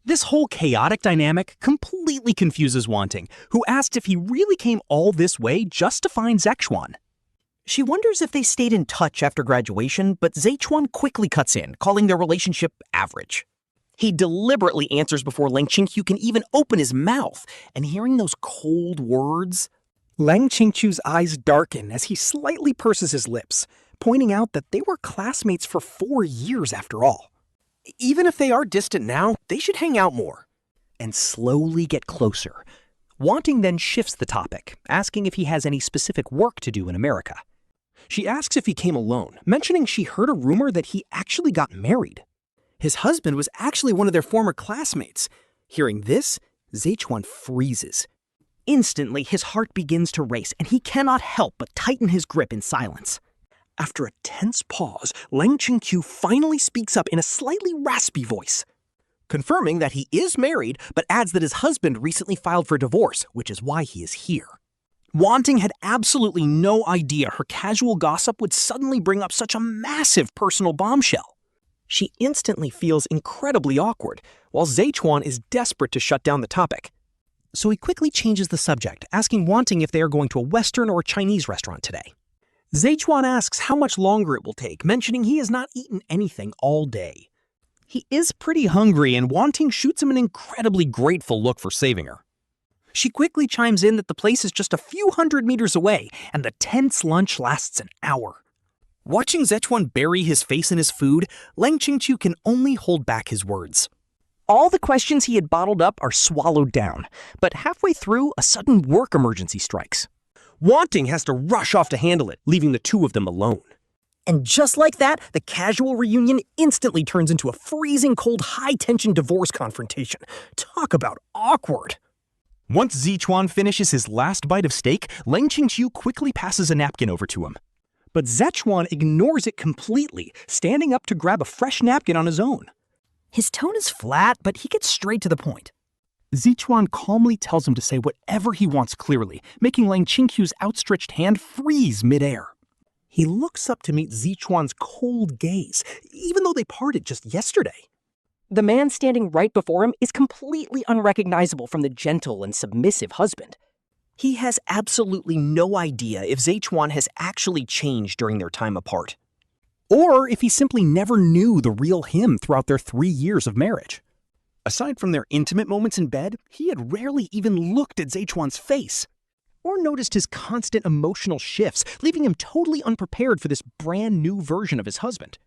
This whole chaotic dynamic completely confuses Wanting, who asks if he really came all this way just to find Ze Chuan. She wonders if they stayed in touch after graduation, but Ze Chuan quickly cuts in, calling their relationship average. He deliberately answers before Leng Qingqiu can even open his mouth, and hearing those cold words, Leng Qingqiu's eyes darken as he slightly purses his lips, pointing out that they were classmates for 4 years after all. Even if they are distant now, they should hang out more and slowly get closer. Wanting then shifts the topic, asking if he has any specific work to do in America. She asks if he came alone, mentioning she heard a rumor that he actually got married. His husband was actually one of their former classmates. Hearing this, Ze Chuan freezes. Instantly, his heart begins to race, and he cannot help but tighten his grip in silence. After a tense pause, Leng Qingqiu finally speaks up in a slightly raspy voice, confirming that he is married, but adds that his husband recently filed for divorce, which is why he is here. Wanting had absolutely no idea her casual gossip would suddenly bring up such a massive personal bombshell. She instantly feels incredibly awkward, while Ze Chuan is desperate to shut down the topic. So he quickly changes the subject, asking Wanting if they are going to a Western or a Chinese restaurant today. Ze Chuan asks how much longer it will take, mentioning he has not eaten anything all day. He is pretty hungry, and Wanting shoots him an incredibly grateful look for saving her. She quickly chimes in that the place is just a few hundred meters away, and the tense lunch lasts an hour. Watching Ze Chuan bury his face in his food, Leng Qingqiu can only hold back his words. All the questions he had bottled up are swallowed down, but halfway through, a sudden work emergency strikes. Wanting has to rush off to handle it, leaving the two of them alone. And just like that, the casual reunion instantly turns into a freezing cold, high-tension divorce confrontation. Talk about awkward. Once Ze Chuan finishes his last bite of steak, Leng Qingqiu quickly passes a napkin over to him. But Ze Chuan ignores it completely, standing up to grab a fresh napkin on his own. His tone is flat, but he gets straight to the point. Ze Chuan calmly tells him to say whatever he wants clearly, making Leng Qingqiu's outstretched hand freeze midair. He looks up to meet Ze Chuan's cold gaze, even though they parted just yesterday. The man standing right before him is completely unrecognizable from the gentle and submissive husband. He has absolutely no idea if Ze Chuan has actually changed during their time apart, or if he simply never knew the real him throughout their 3 years of marriage. Aside from their intimate moments in bed, he had rarely even looked at Ze Chuan's face, or noticed his constant emotional shifts, leaving him totally unprepared for this brand new version of his husband.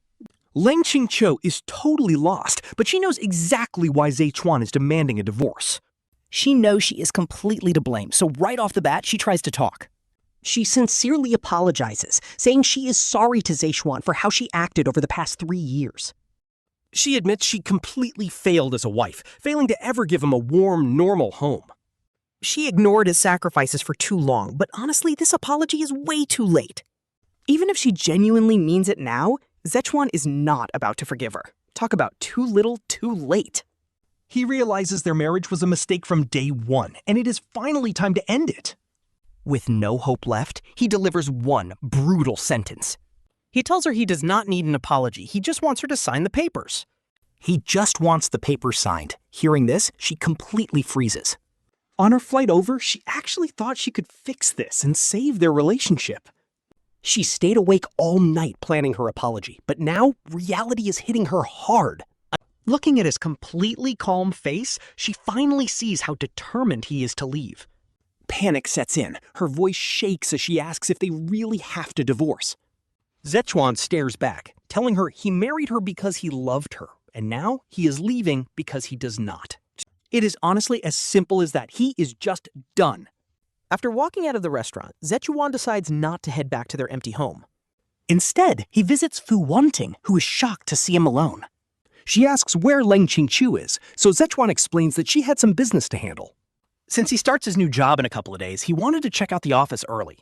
Leng Qingqiu is totally lost, but she knows exactly why Ze Chuan is demanding a divorce. She knows she is completely to blame, so right off the bat, she tries to talk. She sincerely apologizes, saying she is sorry to Ze Chuan for how she acted over the past 3 years. She admits she completely failed as a wife, failing to ever give him a warm, normal home. She ignored his sacrifices for too long, but honestly, this apology is way too late. Even if she genuinely means it now, Ze Chuan is not about to forgive her. Talk about too little, too late. He realizes their marriage was a mistake from day one, and it is finally time to end it. With no hope left, he delivers one brutal sentence. He tells her he does not need an apology, he just wants her to sign the papers. He just wants the papers signed. Hearing this, she completely freezes. On her flight over, she actually thought she could fix this and save their relationship. She stayed awake all night planning her apology, but now reality is hitting her hard. Looking at his completely calm face, she finally sees how determined he is to leave. Panic sets in. Her voice shakes as she asks if they really have to divorce. Ze Chuan stares back, telling her he married her because he loved her, and now he is leaving because he does not. It is honestly as simple as that. He is just done. After walking out of the restaurant, Ze Chuan decides not to head back to their empty home. Instead, he visits Fu Wanting, who is shocked to see him alone. She asks where Leng Qingqiu is, so Ze Chuan explains that she had some business to handle. Since he starts his new job in a couple of days, he wanted to check out the office early.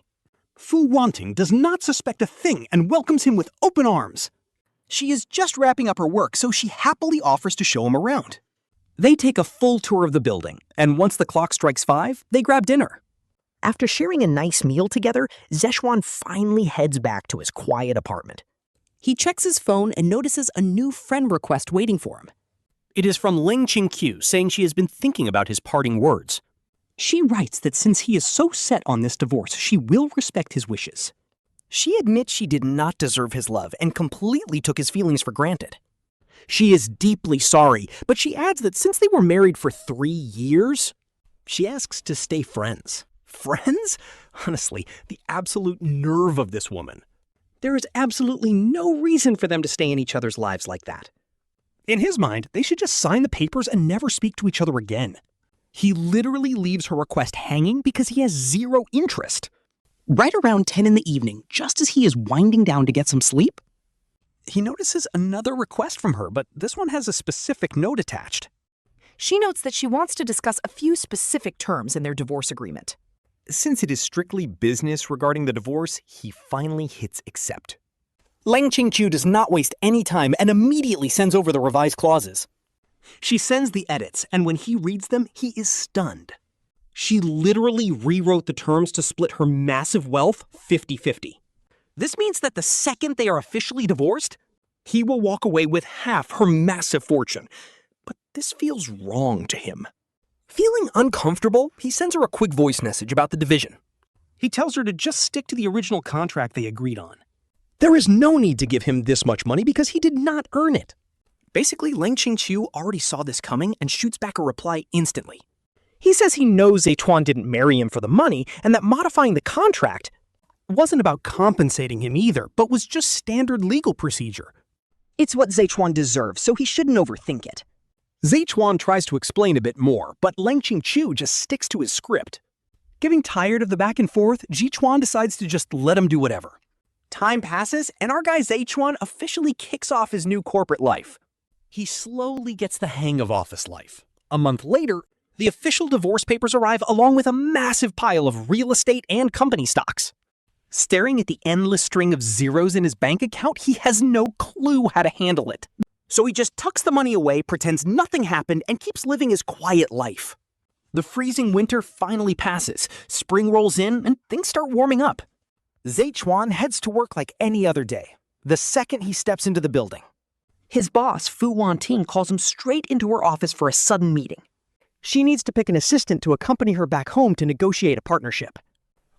Fu Wanting does not suspect a thing and welcomes him with open arms. She is just wrapping up her work, so she happily offers to show him around. They take a full tour of the building, and once the clock strikes 5, they grab dinner. After sharing a nice meal together, Ze Chuan finally heads back to his quiet apartment. He checks his phone and notices a new friend request waiting for him. It is from Leng Qingqiu, saying she has been thinking about his parting words. She writes that since he is so set on this divorce, she will respect his wishes. She admits she did not deserve his love and completely took his feelings for granted. She is deeply sorry, but she adds that since they were married for 3 years, she asks to stay friends. Friends? Honestly, the absolute nerve of this woman. There is absolutely no reason for them to stay in each other's lives like that. In his mind, they should just sign the papers and never speak to each other again. He literally leaves her request hanging because he has zero interest. Right around 10 in the evening, just as he is winding down to get some sleep, he notices another request from her, but this one has a specific note attached. She notes that she wants to discuss a few specific terms in their divorce agreement. Since it is strictly business regarding the divorce, he finally hits accept. Leng Qingqiu does not waste any time and immediately sends over the revised clauses. She sends the edits, and when he reads them, he is stunned. She literally rewrote the terms to split her massive wealth 50-50. This means that the second they are officially divorced, he will walk away with half her massive fortune. But this feels wrong to him. Feeling uncomfortable, he sends her a quick voice message about the division. He tells her to just stick to the original contract they agreed on. There is no need to give him this much money because he did not earn it. Basically, Leng Qingqiu already saw this coming and shoots back a reply instantly. He says he knows Ze Chuan didn't marry him for the money and that modifying the contract wasn't about compensating him either, but was just standard legal procedure. It's what Ze Chuan deserves, so he shouldn't overthink it. Ze Chuan tries to explain a bit more, but Leng Qingqiu just sticks to his script. Getting tired of the back and forth, Ze Chuan decides to just let him do whatever. Time passes, and our guy Ze Chuan officially kicks off his new corporate life. He slowly gets the hang of office life. A month later, the official divorce papers arrive along with a massive pile of real estate and company stocks. Staring at the endless string of zeros in his bank account, he has no clue how to handle it. So he just tucks the money away, pretends nothing happened, and keeps living his quiet life. The freezing winter finally passes, spring rolls in, and things start warming up. Ze Chuan heads to work like any other day, the second he steps into the building. His boss, Fu Wanting, calls him straight into her office for a sudden meeting. She needs to pick an assistant to accompany her back home to negotiate a partnership.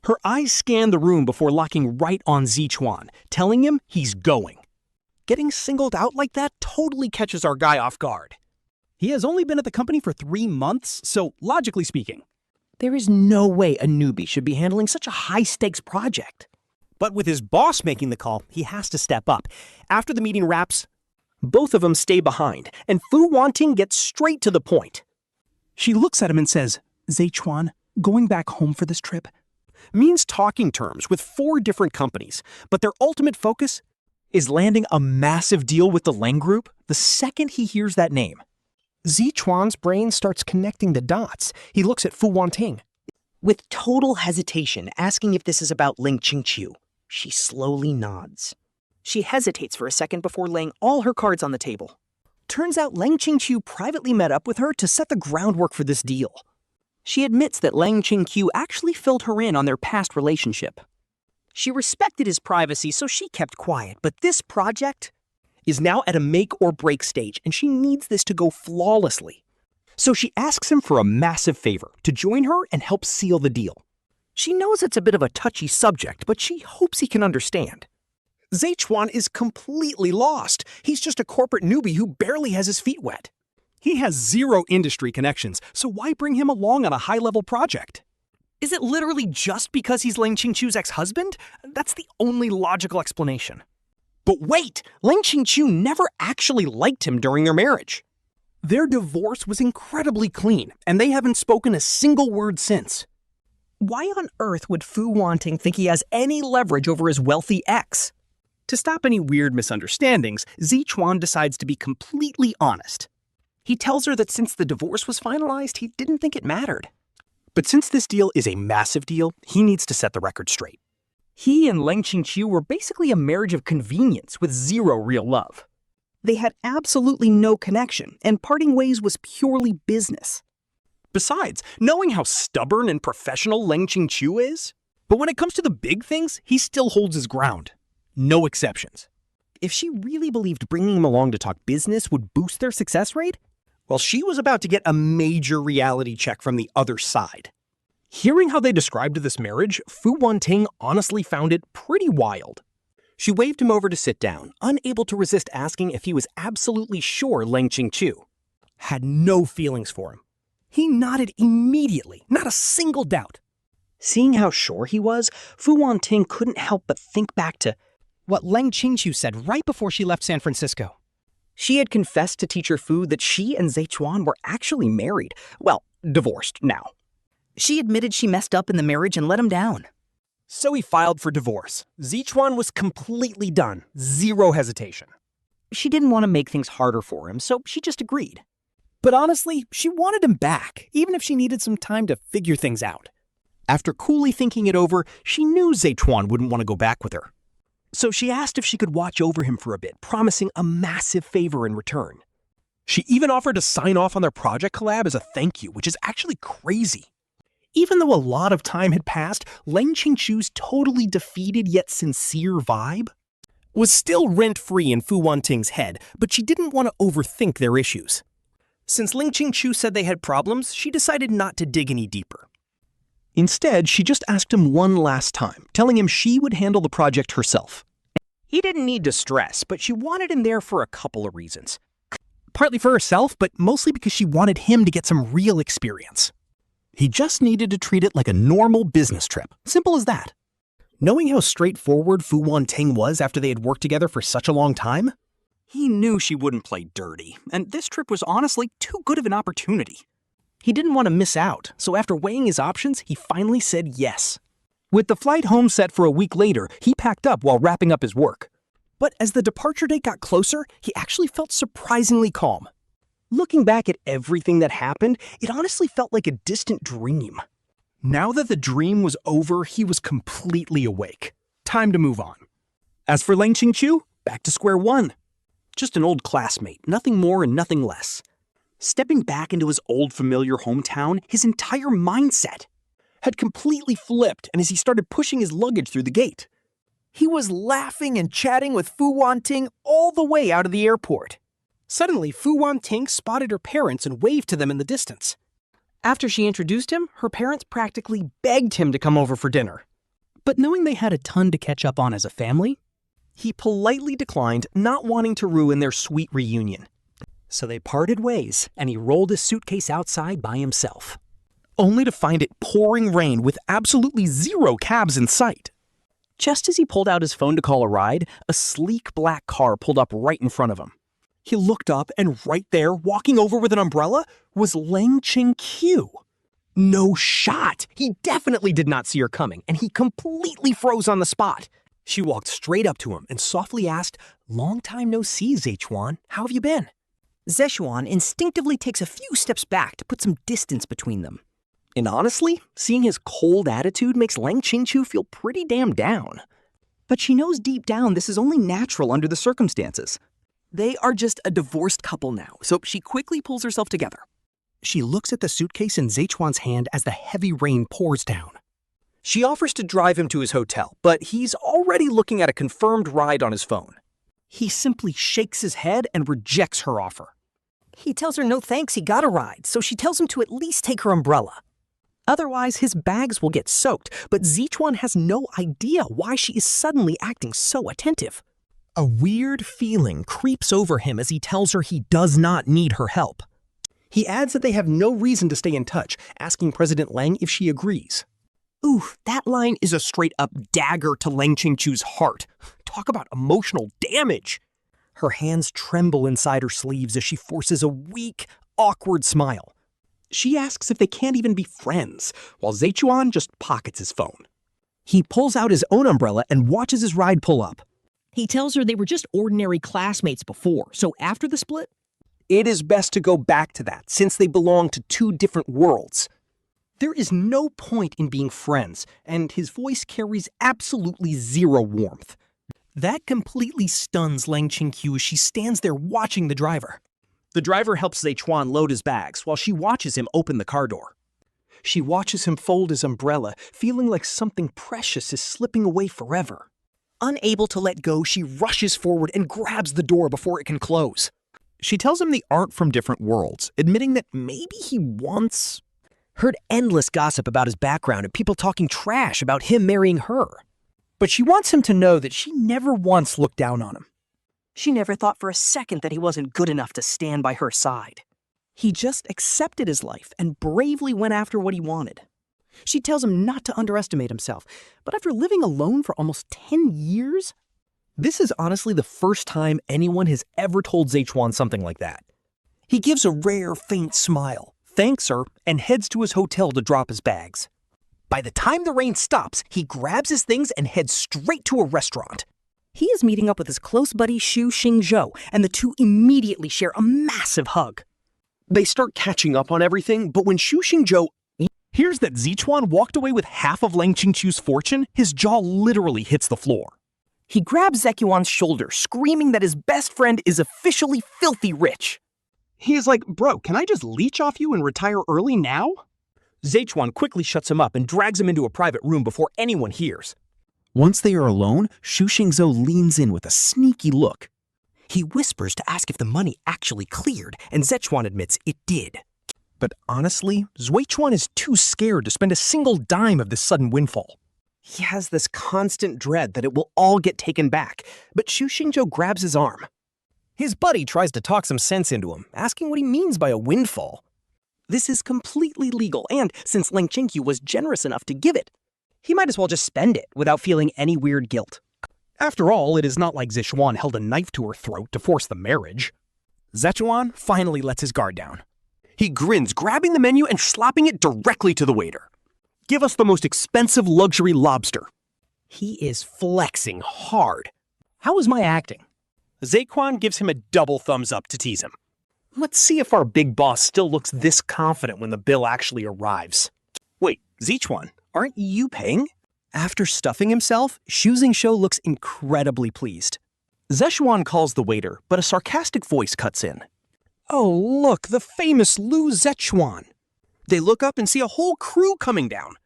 Her eyes scan the room before locking right on Ze Chuan, telling him he's going. Getting singled out like that totally catches our guy off guard. He has only been at the company for 3 months, so logically speaking, there is no way a newbie should be handling such a high-stakes project. But with his boss making the call, he has to step up. After the meeting wraps, both of them stay behind, and Fu Wanting gets straight to the point. She looks at him and says, Ze Chuan, going back home for this trip means talking terms with 4 different companies, but their ultimate focus is landing a massive deal with the Leng Group the second he hears that name. Ze Chuan's brain starts connecting the dots. He looks at Fu Wanting. With total hesitation, asking if this is about Leng Qingqiu, she slowly nods. She hesitates for a second before laying all her cards on the table. Turns out Leng Qingqiu privately met up with her to set the groundwork for this deal. She admits that Leng Qingqiu actually filled her in on their past relationship. She respected his privacy, so she kept quiet, but this project, is now at a make-or-break stage, and she needs this to go flawlessly. So she asks him for a massive favor, to join her and help seal the deal. She knows it's a bit of a touchy subject, but she hopes he can understand. Ze Chuan is completely lost. He's just a corporate newbie who barely has his feet wet. He has zero industry connections, so why bring him along on a high-level project? Is it literally just because he's Leng Qingqiu's ex-husband? That's the only logical explanation. But wait! Leng Qingqiu never actually liked him during their marriage. Their divorce was incredibly clean, and they haven't spoken a single word since. Why on earth would Fu Wanting think he has any leverage over his wealthy ex? To stop any weird misunderstandings, Ze Chuan decides to be completely honest. He tells her that since the divorce was finalized, he didn't think it mattered. But since this deal is a massive deal, he needs to set the record straight. He and Leng Qingqiu were basically a marriage of convenience with zero real love. They had absolutely no connection, and parting ways was purely business. Besides, knowing how stubborn and professional Leng Qingqiu is, but when it comes to the big things, he still holds his ground. No exceptions. If she really believed bringing him along to talk business would boost their success rate, well, she was about to get a major reality check from the other side. Hearing how they described this marriage, Fu Wanting honestly found it pretty wild. She waved him over to sit down, unable to resist asking if he was absolutely sure Leng Qingqiu had no feelings for him. He nodded immediately, not a single doubt. Seeing how sure he was, Fu Wanting couldn't help but think back to what Leng Qingqiu said right before she left San Francisco. She had confessed to teacher Fu that she and Ze Chuan were actually married. Well, divorced now. She admitted she messed up in the marriage and let him down. So he filed for divorce. Ze Chuan was completely done. Zero hesitation. She didn't want to make things harder for him, so she just agreed. But honestly, she wanted him back, even if she needed some time to figure things out. After coolly thinking it over, she knew Ze Chuan wouldn't want to go back with her. So she asked if she could watch over him for a bit, promising a massive favor in return. She even offered to sign off on their project collab as a thank you, which is actually crazy. Even though a lot of time had passed, Leng Qingqiu's totally defeated yet sincere vibe was still rent-free in Fu Wanting's head, but she didn't want to overthink their issues. Since Leng Qingqiu said they had problems, she decided not to dig any deeper. Instead, she just asked him one last time, telling him she would handle the project herself. He didn't need to stress, but she wanted him there for a couple of reasons. Partly for herself, but mostly because she wanted him to get some real experience. He just needed to treat it like a normal business trip. Simple as that. Knowing how straightforward Fu Wanting was after they had worked together for such a long time, he knew she wouldn't play dirty, and this trip was honestly too good of an opportunity. He didn't want to miss out, so after weighing his options, he finally said yes. With the flight home set for a week later, he packed up while wrapping up his work. But as the departure date got closer, he actually felt surprisingly calm. Looking back at everything that happened, it honestly felt like a distant dream. Now that the dream was over, he was completely awake. Time to move on. As for Leng Qingqiu, back to square one. Just an old classmate, nothing more and nothing less. Stepping back into his old familiar hometown, his entire mindset had completely flipped, and as he started pushing his luggage through the gate, he was laughing and chatting with Fu Wanting all the way out of the airport. Suddenly, Fu Wanting spotted her parents and waved to them in the distance. After she introduced him, her parents practically begged him to come over for dinner. But knowing they had a ton to catch up on as a family, he politely declined, not wanting to ruin their sweet reunion. So they parted ways, and he rolled his suitcase outside by himself, only to find it pouring rain with absolutely zero cabs in sight. Just as he pulled out his phone to call a ride, a sleek black car pulled up right in front of him. He looked up, and right there, walking over with an umbrella, was Leng Qingqiu. No shot! He definitely did not see her coming, and he completely froze on the spot. She walked straight up to him and softly asked, "Long time no see, Ze Chuan. How have you been?" Ze Chuan instinctively takes a few steps back to put some distance between them. And honestly, seeing his cold attitude makes Leng Qingqiu feel pretty damn down. But she knows deep down this is only natural under the circumstances. They are just a divorced couple now, so she quickly pulls herself together. She looks at the suitcase in Ze Chuan's hand as the heavy rain pours down. She offers to drive him to his hotel, but he's already looking at a confirmed ride on his phone. He simply shakes his head and rejects her offer. He tells her no thanks, he got a ride, so she tells him to at least take her umbrella. Otherwise, his bags will get soaked, but Ze Chuan has no idea why she is suddenly acting so attentive. A weird feeling creeps over him as he tells her he does not need her help. He adds that they have no reason to stay in touch, asking President Leng if she agrees. Ooh, that line is a straight-up dagger to Leng Qingqiu's heart. Talk about emotional damage. Her hands tremble inside her sleeves as she forces a weak, awkward smile. She asks if they can't even be friends, while Ze Chuan just pockets his phone. He pulls out his own umbrella and watches his ride pull up. He tells her they were just ordinary classmates before, so after the split, It is best to go back to that, since they belong to two different worlds. There is no point in being friends, and his voice carries absolutely zero warmth. That completely stuns Leng Qingqiu as she stands there watching the driver. The driver helps Ze Chuan load his bags while she watches him open the car door. She watches him fold his umbrella, feeling like something precious is slipping away forever. Unable to let go, she rushes forward and grabs the door before it can close. She tells him they aren't from different worlds, admitting that maybe he once Heard endless gossip about his background and people talking trash about him marrying her. But she wants him to know that she never once looked down on him. She never thought for a second that he wasn't good enough to stand by her side. He just accepted his life and bravely went after what he wanted. She tells him not to underestimate himself, but after living alone for almost 10 years, this is honestly the first time anyone has ever told Ze Chuan something like that. He gives a rare, faint smile, thanks her, and heads to his hotel to drop his bags. By the time the rain stops, he grabs his things and heads straight to a restaurant. He is meeting up with his close buddy Xu Xingzhou, and the two immediately share a massive hug. They start catching up on everything, but when Xu Xingzhou hears that Ze Chuan walked away with half of Leng Qingqiu's fortune, his jaw literally hits the floor. He grabs Ze Chuan's shoulder, screaming that his best friend is officially filthy rich. he is like, bro, can I just leech off you and retire early now? Ze Chuan quickly shuts him up and drags him into a private room before anyone hears. Once they are alone, Xu Xingzhou leans in with a sneaky look. He whispers to ask if the money actually cleared, and Ze Chuan admits it did. But honestly, Ze Chuan is too scared to spend a single dime of this sudden windfall. He has this constant dread that it will all get taken back, but Xu Xingzhou grabs his arm. His buddy tries to talk some sense into him, asking what he means by a windfall. This is completely legal, and since Leng Qingqiu was generous enough to give it, he might as well just spend it without feeling any weird guilt. After all, it is not like Ze Chuan held a knife to her throat to force the marriage. Ze Chuan finally lets his guard down. He grins, grabbing the menu and slapping it directly to the waiter. Give us the most expensive luxury lobster. He is flexing hard. How is my acting? Ze Chuan gives him a double thumbs up to tease him. Let's see if our big boss still looks this confident when the bill actually arrives. Wait, Ze Chuan, aren't you paying? After stuffing himself, Xu Xingzhou looks incredibly pleased. Ze Chuan calls the waiter, but a sarcastic voice cuts in. Oh, look, the famous Lu Ze Chuan. They look up and see a whole crew coming down.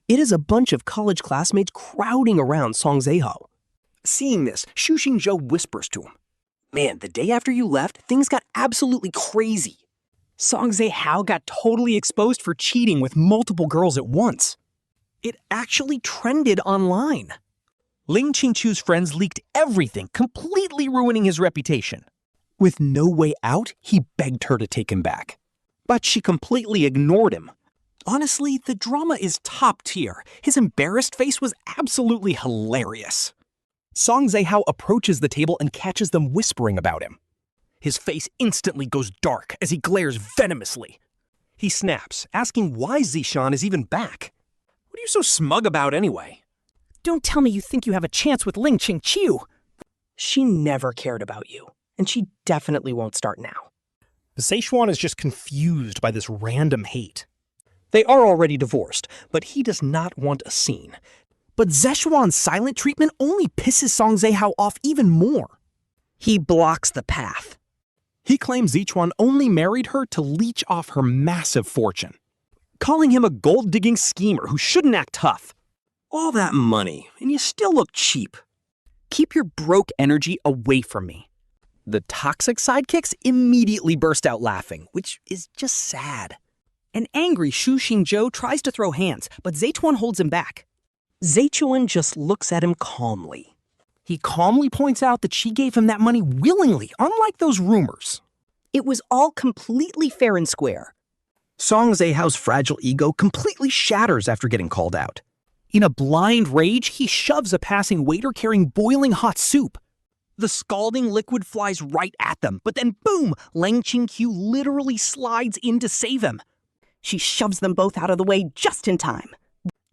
It is a bunch of college classmates crowding around Song Zehao. Seeing this, Xu Xingzhou whispers to him, "Man, the day after you left, things got absolutely crazy. Song Zehao got totally exposed for cheating with multiple girls at once. It actually trended online. Leng Qingqiu's friends leaked everything, completely ruining his reputation. With no way out, he begged her to take him back. But she completely ignored him. Honestly, the drama is top tier. His embarrassed face was absolutely hilarious. Song Zehao approaches the table and catches them whispering about him. His face instantly goes dark as he glares venomously. He snaps, asking why Zishan is even back. What are you so smug about anyway? Don't tell me you think you have a chance with Leng Qingqiu. She never cared about you, and she definitely won't start now. Ze Chuan is just confused by this random hate. They are already divorced, but he does not want a scene. But Ze Chuan's silent treatment only pisses Song Zehao off even more. He blocks the path. He claims Ze Chuan only married her to leech off her massive fortune, calling him a gold-digging schemer who shouldn't act tough. All that money, and you still look cheap. Keep your broke energy away from me. The toxic sidekicks immediately burst out laughing, which is just sad. An angry Shu Xingzhou tries to throw hands, but Ze Chuan holds him back. Ze Chuan just looks at him calmly. He calmly points out that she gave him that money willingly, unlike those rumors. It was all completely fair and square. Song Zehao's fragile ego completely shatters after getting called out. In a blind rage, he shoves a passing waiter carrying boiling hot soup. The scalding liquid flies right at them, but then boom, Leng Qingqiu literally slides in to save him. She shoves them both out of the way just in time.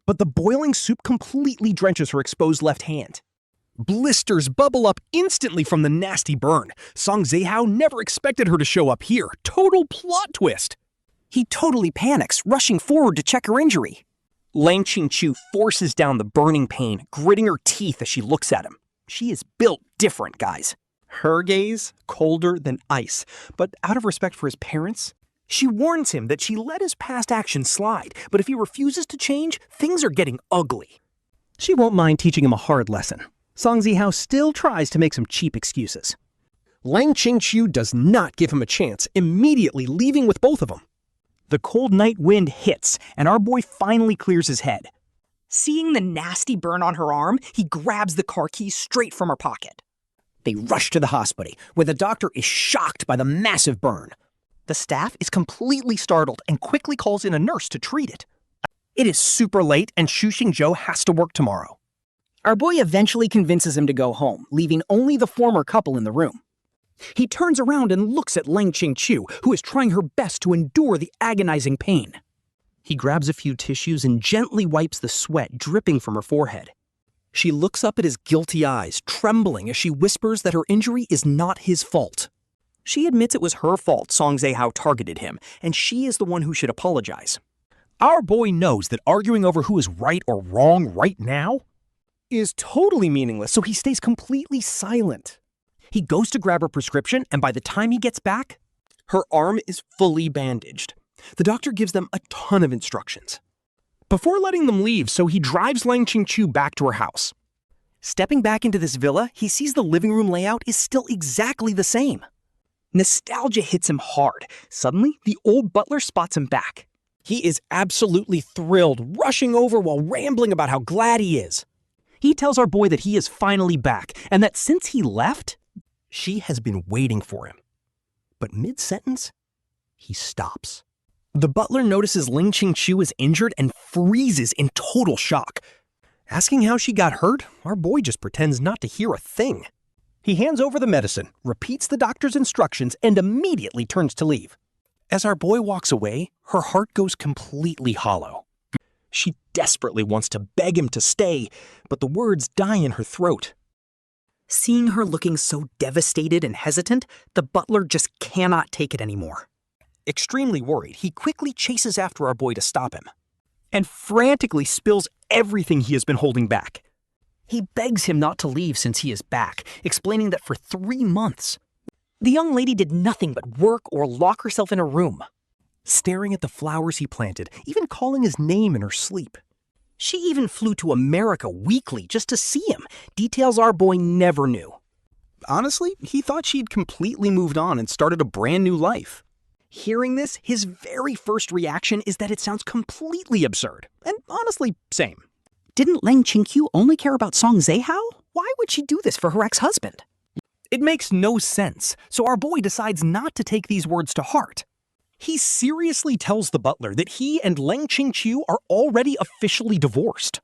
But the boiling soup completely drenches her exposed left hand. Blisters bubble up instantly from the nasty burn. Song Zehao never expected her to show up here. Total plot twist. He totally panics, rushing forward to check her injury. Leng Qingqiu forces down the burning pain, gritting her teeth as she looks at him. She is built different, guys. Her gaze, colder than ice, but out of respect for his parents, she warns him that she let his past actions slide, but if he refuses to change, things are getting ugly. She won't mind teaching him a hard lesson. Song Zehao still tries to make some cheap excuses. Leng Qingqiu does not give him a chance, immediately leaving with both of them. The cold night wind hits, and our boy finally clears his head. Seeing the nasty burn on her arm, he grabs the car keys straight from her pocket. They rush to the hospital, where the doctor is shocked by the massive burn. The staff is completely startled and quickly calls in a nurse to treat it. It is super late, and Shu Xingzhou has to work tomorrow. Our boy eventually convinces him to go home, leaving only the former couple in the room. He turns around and looks at Leng Qingqiu, who is trying her best to endure the agonizing pain. He grabs a few tissues and gently wipes the sweat dripping from her forehead. She looks up at his guilty eyes, trembling as she whispers that her injury is not his fault. She admits it was her fault Song Zehao targeted him, and she is the one who should apologize. Our boy knows that arguing over who is right or wrong right now is totally meaningless, so he stays completely silent. He goes to grab her prescription, and by the time he gets back, her arm is fully bandaged. The doctor gives them a ton of instructions before letting them leave, so he drives Leng Qingqiu back to her house. Stepping back into this villa, he sees the living room layout is still exactly the same. Nostalgia hits him hard. Suddenly, the old butler spots him back. He is absolutely thrilled, rushing over while rambling about how glad he is. He tells our boy that he is finally back, and that since he left, she has been waiting for him. But mid-sentence, he stops. The butler notices Leng Qingqiu is injured and freezes in total shock. Asking how she got hurt, our boy just pretends not to hear a thing. He hands over the medicine, repeats the doctor's instructions, and immediately turns to leave. As our boy walks away, her heart goes completely hollow. She desperately wants to beg him to stay, but the words die in her throat. Seeing her looking so devastated and hesitant, the butler just cannot take it anymore. Extremely worried, he quickly chases after our boy to stop him, and frantically spills everything he has been holding back. He begs him not to leave since he is back, explaining that for 3 months, the young lady did nothing but work or lock herself in a room, staring at the flowers he planted, even calling his name in her sleep. She even flew to America weekly just to see him, details our boy never knew. Honestly, he thought she'd completely moved on and started a brand new life. Hearing this, his very first reaction is that it sounds completely absurd, and honestly, same. Didn't Leng Qingqiu only care about Song Zehao? Why would she do this for her ex-husband? It makes no sense, so our boy decides not to take these words to heart. He seriously tells the butler that he and Leng Qingqiu are already officially divorced.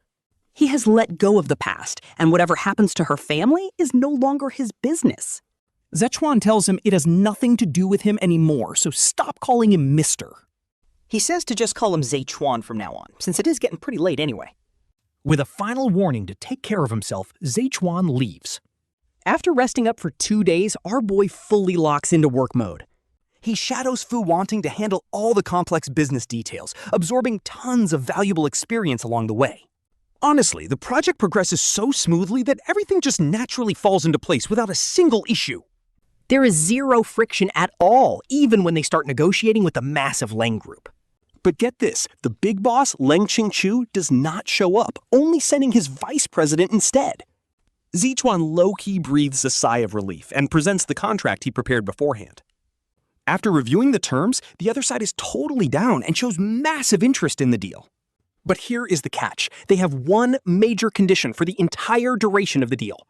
He has let go of the past, and whatever happens to her family is no longer his business. Ze Chuan tells him it has nothing to do with him anymore, so stop calling him Mr. He says to just call him Ze Chuan from now on, since it is getting pretty late anyway. With a final warning to take care of himself, Ze Chuan leaves. After resting up for 2 days, our boy fully locks into work mode. He shadows Fu Wanting to handle all the complex business details, absorbing tons of valuable experience along the way. Honestly, the project progresses so smoothly that everything just naturally falls into place without a single issue. There is zero friction at all, even when they start negotiating with the massive Leng group. But get this, the big boss, Leng Qingqiu, does not show up, only sending his vice president instead. Ze Chuan low-key breathes a sigh of relief and presents the contract he prepared beforehand. After reviewing the terms, the other side is totally down and shows massive interest in the deal. But here is the catch. They have one major condition for the entire duration of the deal.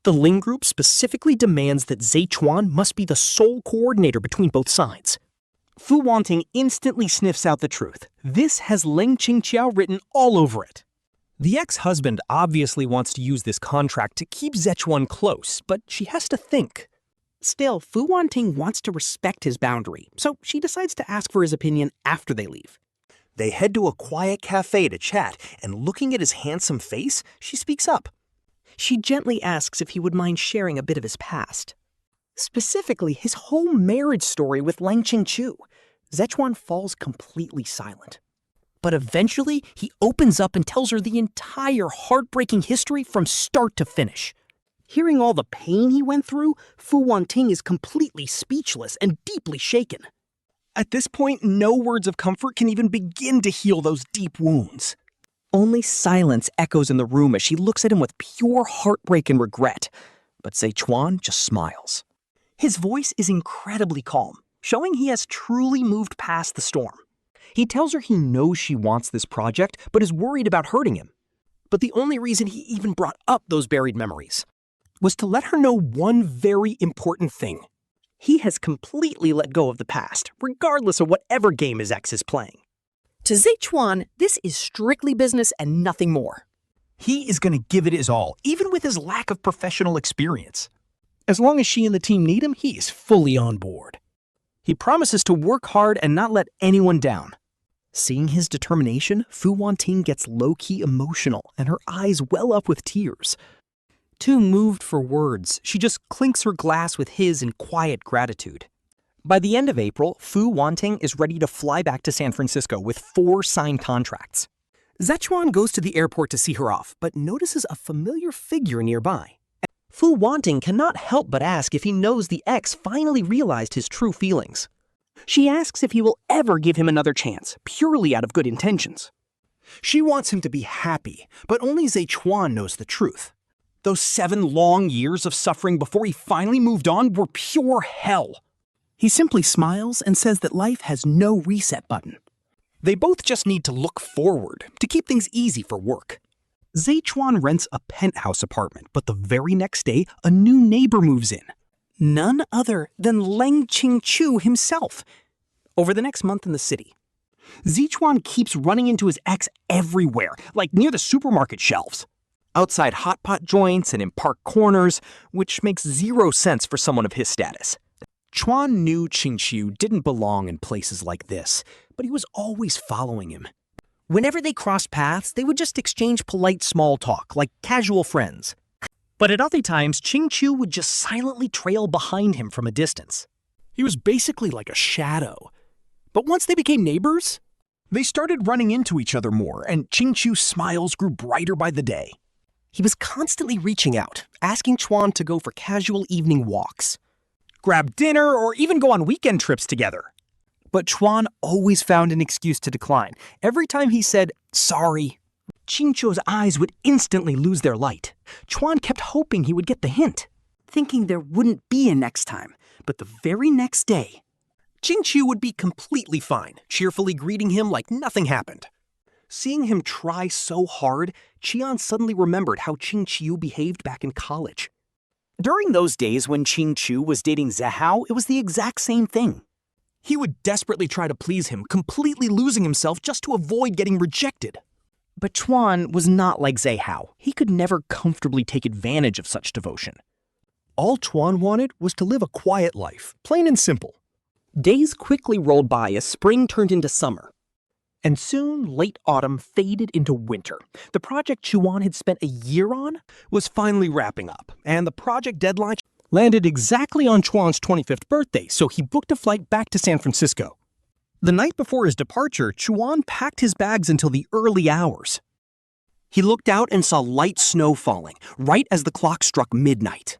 The Ling Group specifically demands that Ze Chuan must be the sole coordinator between both sides. Fu Wanting instantly sniffs out the truth. This has Leng Qingqiu written all over it. The ex-husband obviously wants to use this contract to keep Ze Chuan close, but she has to think. Still, Fu Wanting wants to respect his boundary, so she decides to ask for his opinion after they leave. They head to a quiet cafe to chat, and looking at his handsome face, she speaks up. She gently asks if he would mind sharing a bit of his past. Specifically, his whole marriage story with Leng Qingqiu. Ze Chuan falls completely silent. But eventually, he opens up and tells her the entire heartbreaking history from start to finish. Hearing all the pain he went through, Fu Wanting is completely speechless and deeply shaken. At this point, no words of comfort can even begin to heal those deep wounds. Only silence echoes in the room as she looks at him with pure heartbreak and regret. But Ze Chuan just smiles. His voice is incredibly calm, showing he has truly moved past the storm. He tells her he knows she wants this project, but is worried about hurting him. But the only reason he even brought up those buried memories was to let her know one very important thing. He has completely let go of the past, regardless of whatever game his ex is playing. To Ze Chuan, this is strictly business and nothing more. He is going to give it his all, even with his lack of professional experience. As long as she and the team need him, he is fully on board. He promises to work hard and not let anyone down. Seeing his determination, Fu Wanting gets low-key emotional, and her eyes well up with tears. Too moved for words, she just clinks her glass with his in quiet gratitude. By the end of April, Fu Wanting is ready to fly back to San Francisco with 4 signed contracts. Ze Chuan goes to the airport to see her off, but notices a familiar figure nearby. Fu Wanting cannot help but ask if he knows the ex finally realized his true feelings. She asks if he will ever give him another chance, purely out of good intentions. She wants him to be happy, but only Ze Chuan knows the truth. Those 7 long years of suffering before he finally moved on were pure hell. He simply smiles and says that life has no reset button. They both just need to look forward to keep things easy for work. Ze Chuan rents a penthouse apartment, but the very next day, a new neighbor moves in. None other than Leng Qingqiu himself. Over the next month in the city, Ze Chuan keeps running into his ex everywhere, like near the supermarket shelves, outside hot pot joints and in park corners, which makes zero sense for someone of his status. Chuan knew Qingqiu didn't belong in places like this, but he was always following him. Whenever they crossed paths, they would just exchange polite small talk, like casual friends. But at other times, Qingqiu would just silently trail behind him from a distance. He was basically like a shadow. But once they became neighbors, they started running into each other more, and Qingqiu's smiles grew brighter by the day. He was constantly reaching out, asking Chuan to go for casual evening walks, grab dinner, or even go on weekend trips together. But Chuan always found an excuse to decline. Every time he said, sorry, Qingqiu's eyes would instantly lose their light. Chuan kept hoping he would get the hint, thinking there wouldn't be a next time. But the very next day, Qingqiu would be completely fine, cheerfully greeting him like nothing happened. Seeing him try so hard, Qian suddenly remembered how Qingqiu behaved back in college. During those days when Qingqiu was dating Zehao, it was the exact same thing. He would desperately try to please him, completely losing himself just to avoid getting rejected. But Chuan was not like Zehao. He could never comfortably take advantage of such devotion. All Chuan wanted was to live a quiet life, plain and simple. Days quickly rolled by as spring turned into summer. And soon, late autumn faded into winter. The project Chuan had spent a year on was finally wrapping up, and the project deadline landed exactly on Chuan's 25th birthday, so he booked a flight back to San Francisco. The night before his departure, Chuan packed his bags until the early hours. He looked out and saw light snow falling, right as the clock struck midnight.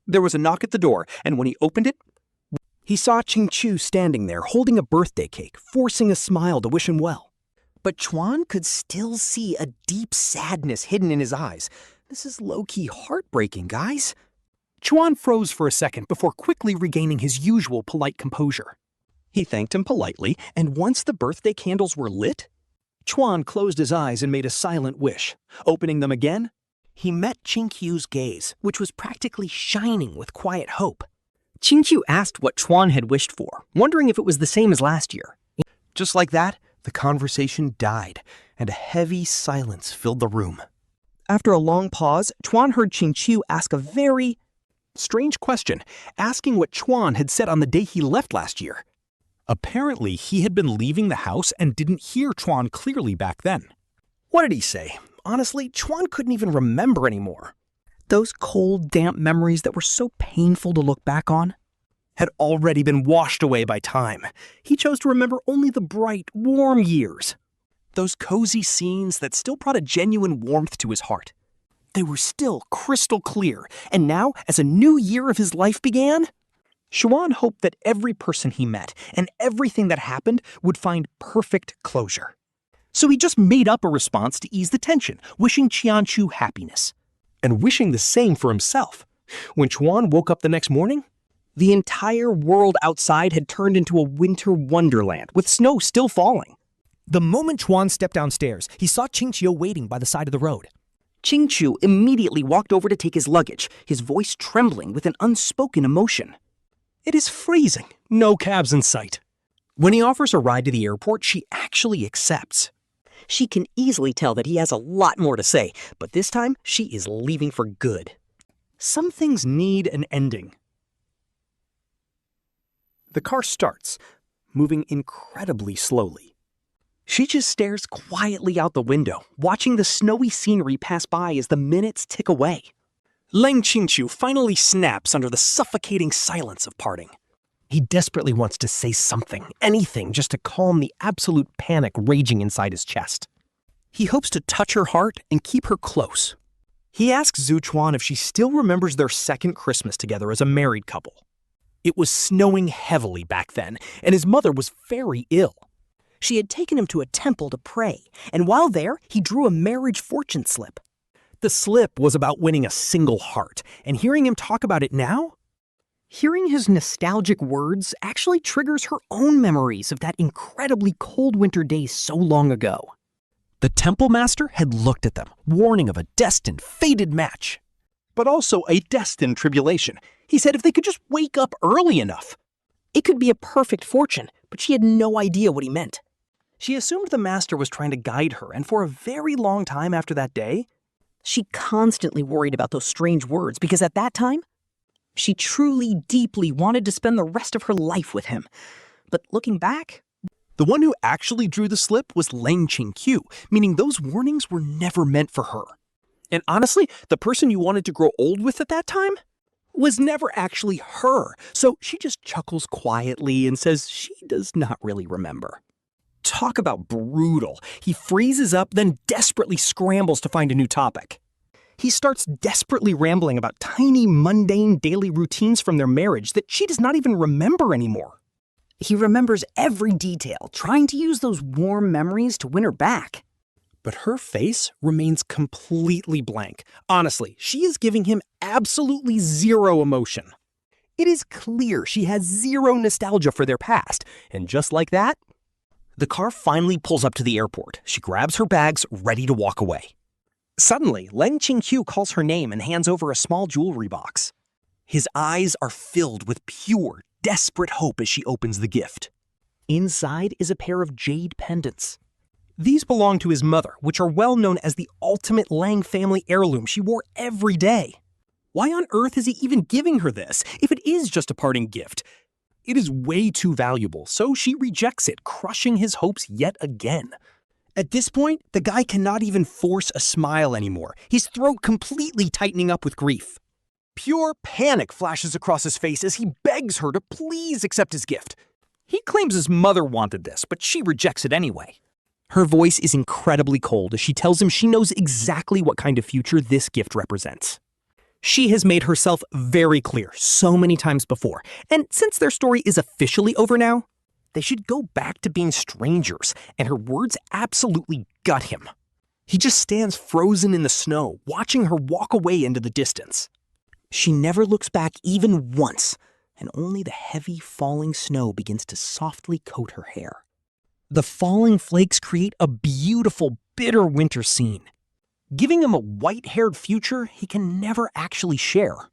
There was a knock at the door, and when he opened it, he saw Qingqiu standing there holding a birthday cake, forcing a smile to wish him well. But Chuan could still see a deep sadness hidden in his eyes. This is low-key heartbreaking, guys. Chuan froze for a second before quickly regaining his usual polite composure. He thanked him politely, and once the birthday candles were lit, Chuan closed his eyes and made a silent wish. Opening them again, he met Qingqiu's gaze, which was practically shining with quiet hope. Qingqiu asked what Chuan had wished for, wondering if it was the same as last year. Just like that, the conversation died, and a heavy silence filled the room. After a long pause, Chuan heard Qingqiu ask a very strange question, asking what Chuan had said on the day he left last year. Apparently, he had been leaving the house and didn't hear Chuan clearly back then. What did he say? Honestly, Chuan couldn't even remember anymore. Those cold, damp memories that were so painful to look back on had already been washed away by time. He chose to remember only the bright, warm years. Those cozy scenes that still brought a genuine warmth to his heart. They were still crystal clear, and now, as a new year of his life began, Chuan hoped that every person he met and everything that happened would find perfect closure. So he just made up a response to ease the tension, wishing Qianqiu happiness, and wishing the same for himself. When Chuan woke up the next morning, the entire world outside had turned into a winter wonderland, with snow still falling. The moment Chuan stepped downstairs, he saw Qingqiu waiting by the side of the road. Qingqiu immediately walked over to take his luggage, his voice trembling with an unspoken emotion. It is freezing. No cabs in sight. When he offers a ride to the airport, she actually accepts. She can easily tell that he has a lot more to say, but this time she is leaving for good. Some things need an ending. The car starts, moving incredibly slowly. She just stares quietly out the window, watching the snowy scenery pass by as the minutes tick away. Leng Qingqiu finally snaps under the suffocating silence of parting. He desperately wants to say something, anything, just to calm the absolute panic raging inside his chest. He hopes to touch her heart and keep her close. He asks Ze Chuan if she still remembers their second Christmas together as a married couple. It was snowing heavily back then, and his mother was very ill. She had taken him to a temple to pray, and while there, he drew a marriage fortune slip. The slip was about winning a single heart, and hearing him talk about it now, hearing his nostalgic words actually triggers her own memories of that incredibly cold winter day so long ago. The temple master had looked at them, warning of a destined, fated match, but also a destined tribulation. He said if they could just wake up early enough, it could be a perfect fortune, but she had no idea what he meant. She assumed the master was trying to guide her, and for a very long time after that day, she constantly worried about those strange words because at that time, she truly, deeply wanted to spend the rest of her life with him. But looking back, the one who actually drew the slip was Leng Qingqiu, meaning those warnings were never meant for her. And honestly, the person you wanted to grow old with at that time was never actually her. So she just chuckles quietly and says she does not really remember. Talk about brutal. He freezes up, then desperately scrambles to find a new topic. He starts desperately rambling about tiny, mundane daily routines from their marriage that she does not even remember anymore. He remembers every detail, trying to use those warm memories to win her back. But her face remains completely blank. Honestly, she is giving him absolutely zero emotion. It is clear she has zero nostalgia for their past, and just like that, the car finally pulls up to the airport. She grabs her bags, ready to walk away. Suddenly, Leng Qingqiu calls her name and hands over a small jewelry box. His eyes are filled with pure, desperate hope as she opens the gift. Inside is a pair of jade pendants. These belong to his mother, which are well known as the ultimate Lang family heirloom she wore every day. Why on earth is he even giving her this, if it is just a parting gift? It is way too valuable, so she rejects it, crushing his hopes yet again. At this point, the guy cannot even force a smile anymore, his throat completely tightening up with grief. Pure panic flashes across his face as he begs her to please accept his gift. He claims his mother wanted this, but she rejects it anyway. Her voice is incredibly cold as she tells him she knows exactly what kind of future this gift represents. She has made herself very clear so many times before, and since their story is officially over now, they should go back to being strangers, and her words absolutely gut him. He just stands frozen in the snow, watching her walk away into the distance. She never looks back even once, and only the heavy falling snow begins to softly coat her hair. The falling flakes create a beautiful, bitter winter scene, giving him a white-haired future he can never actually share.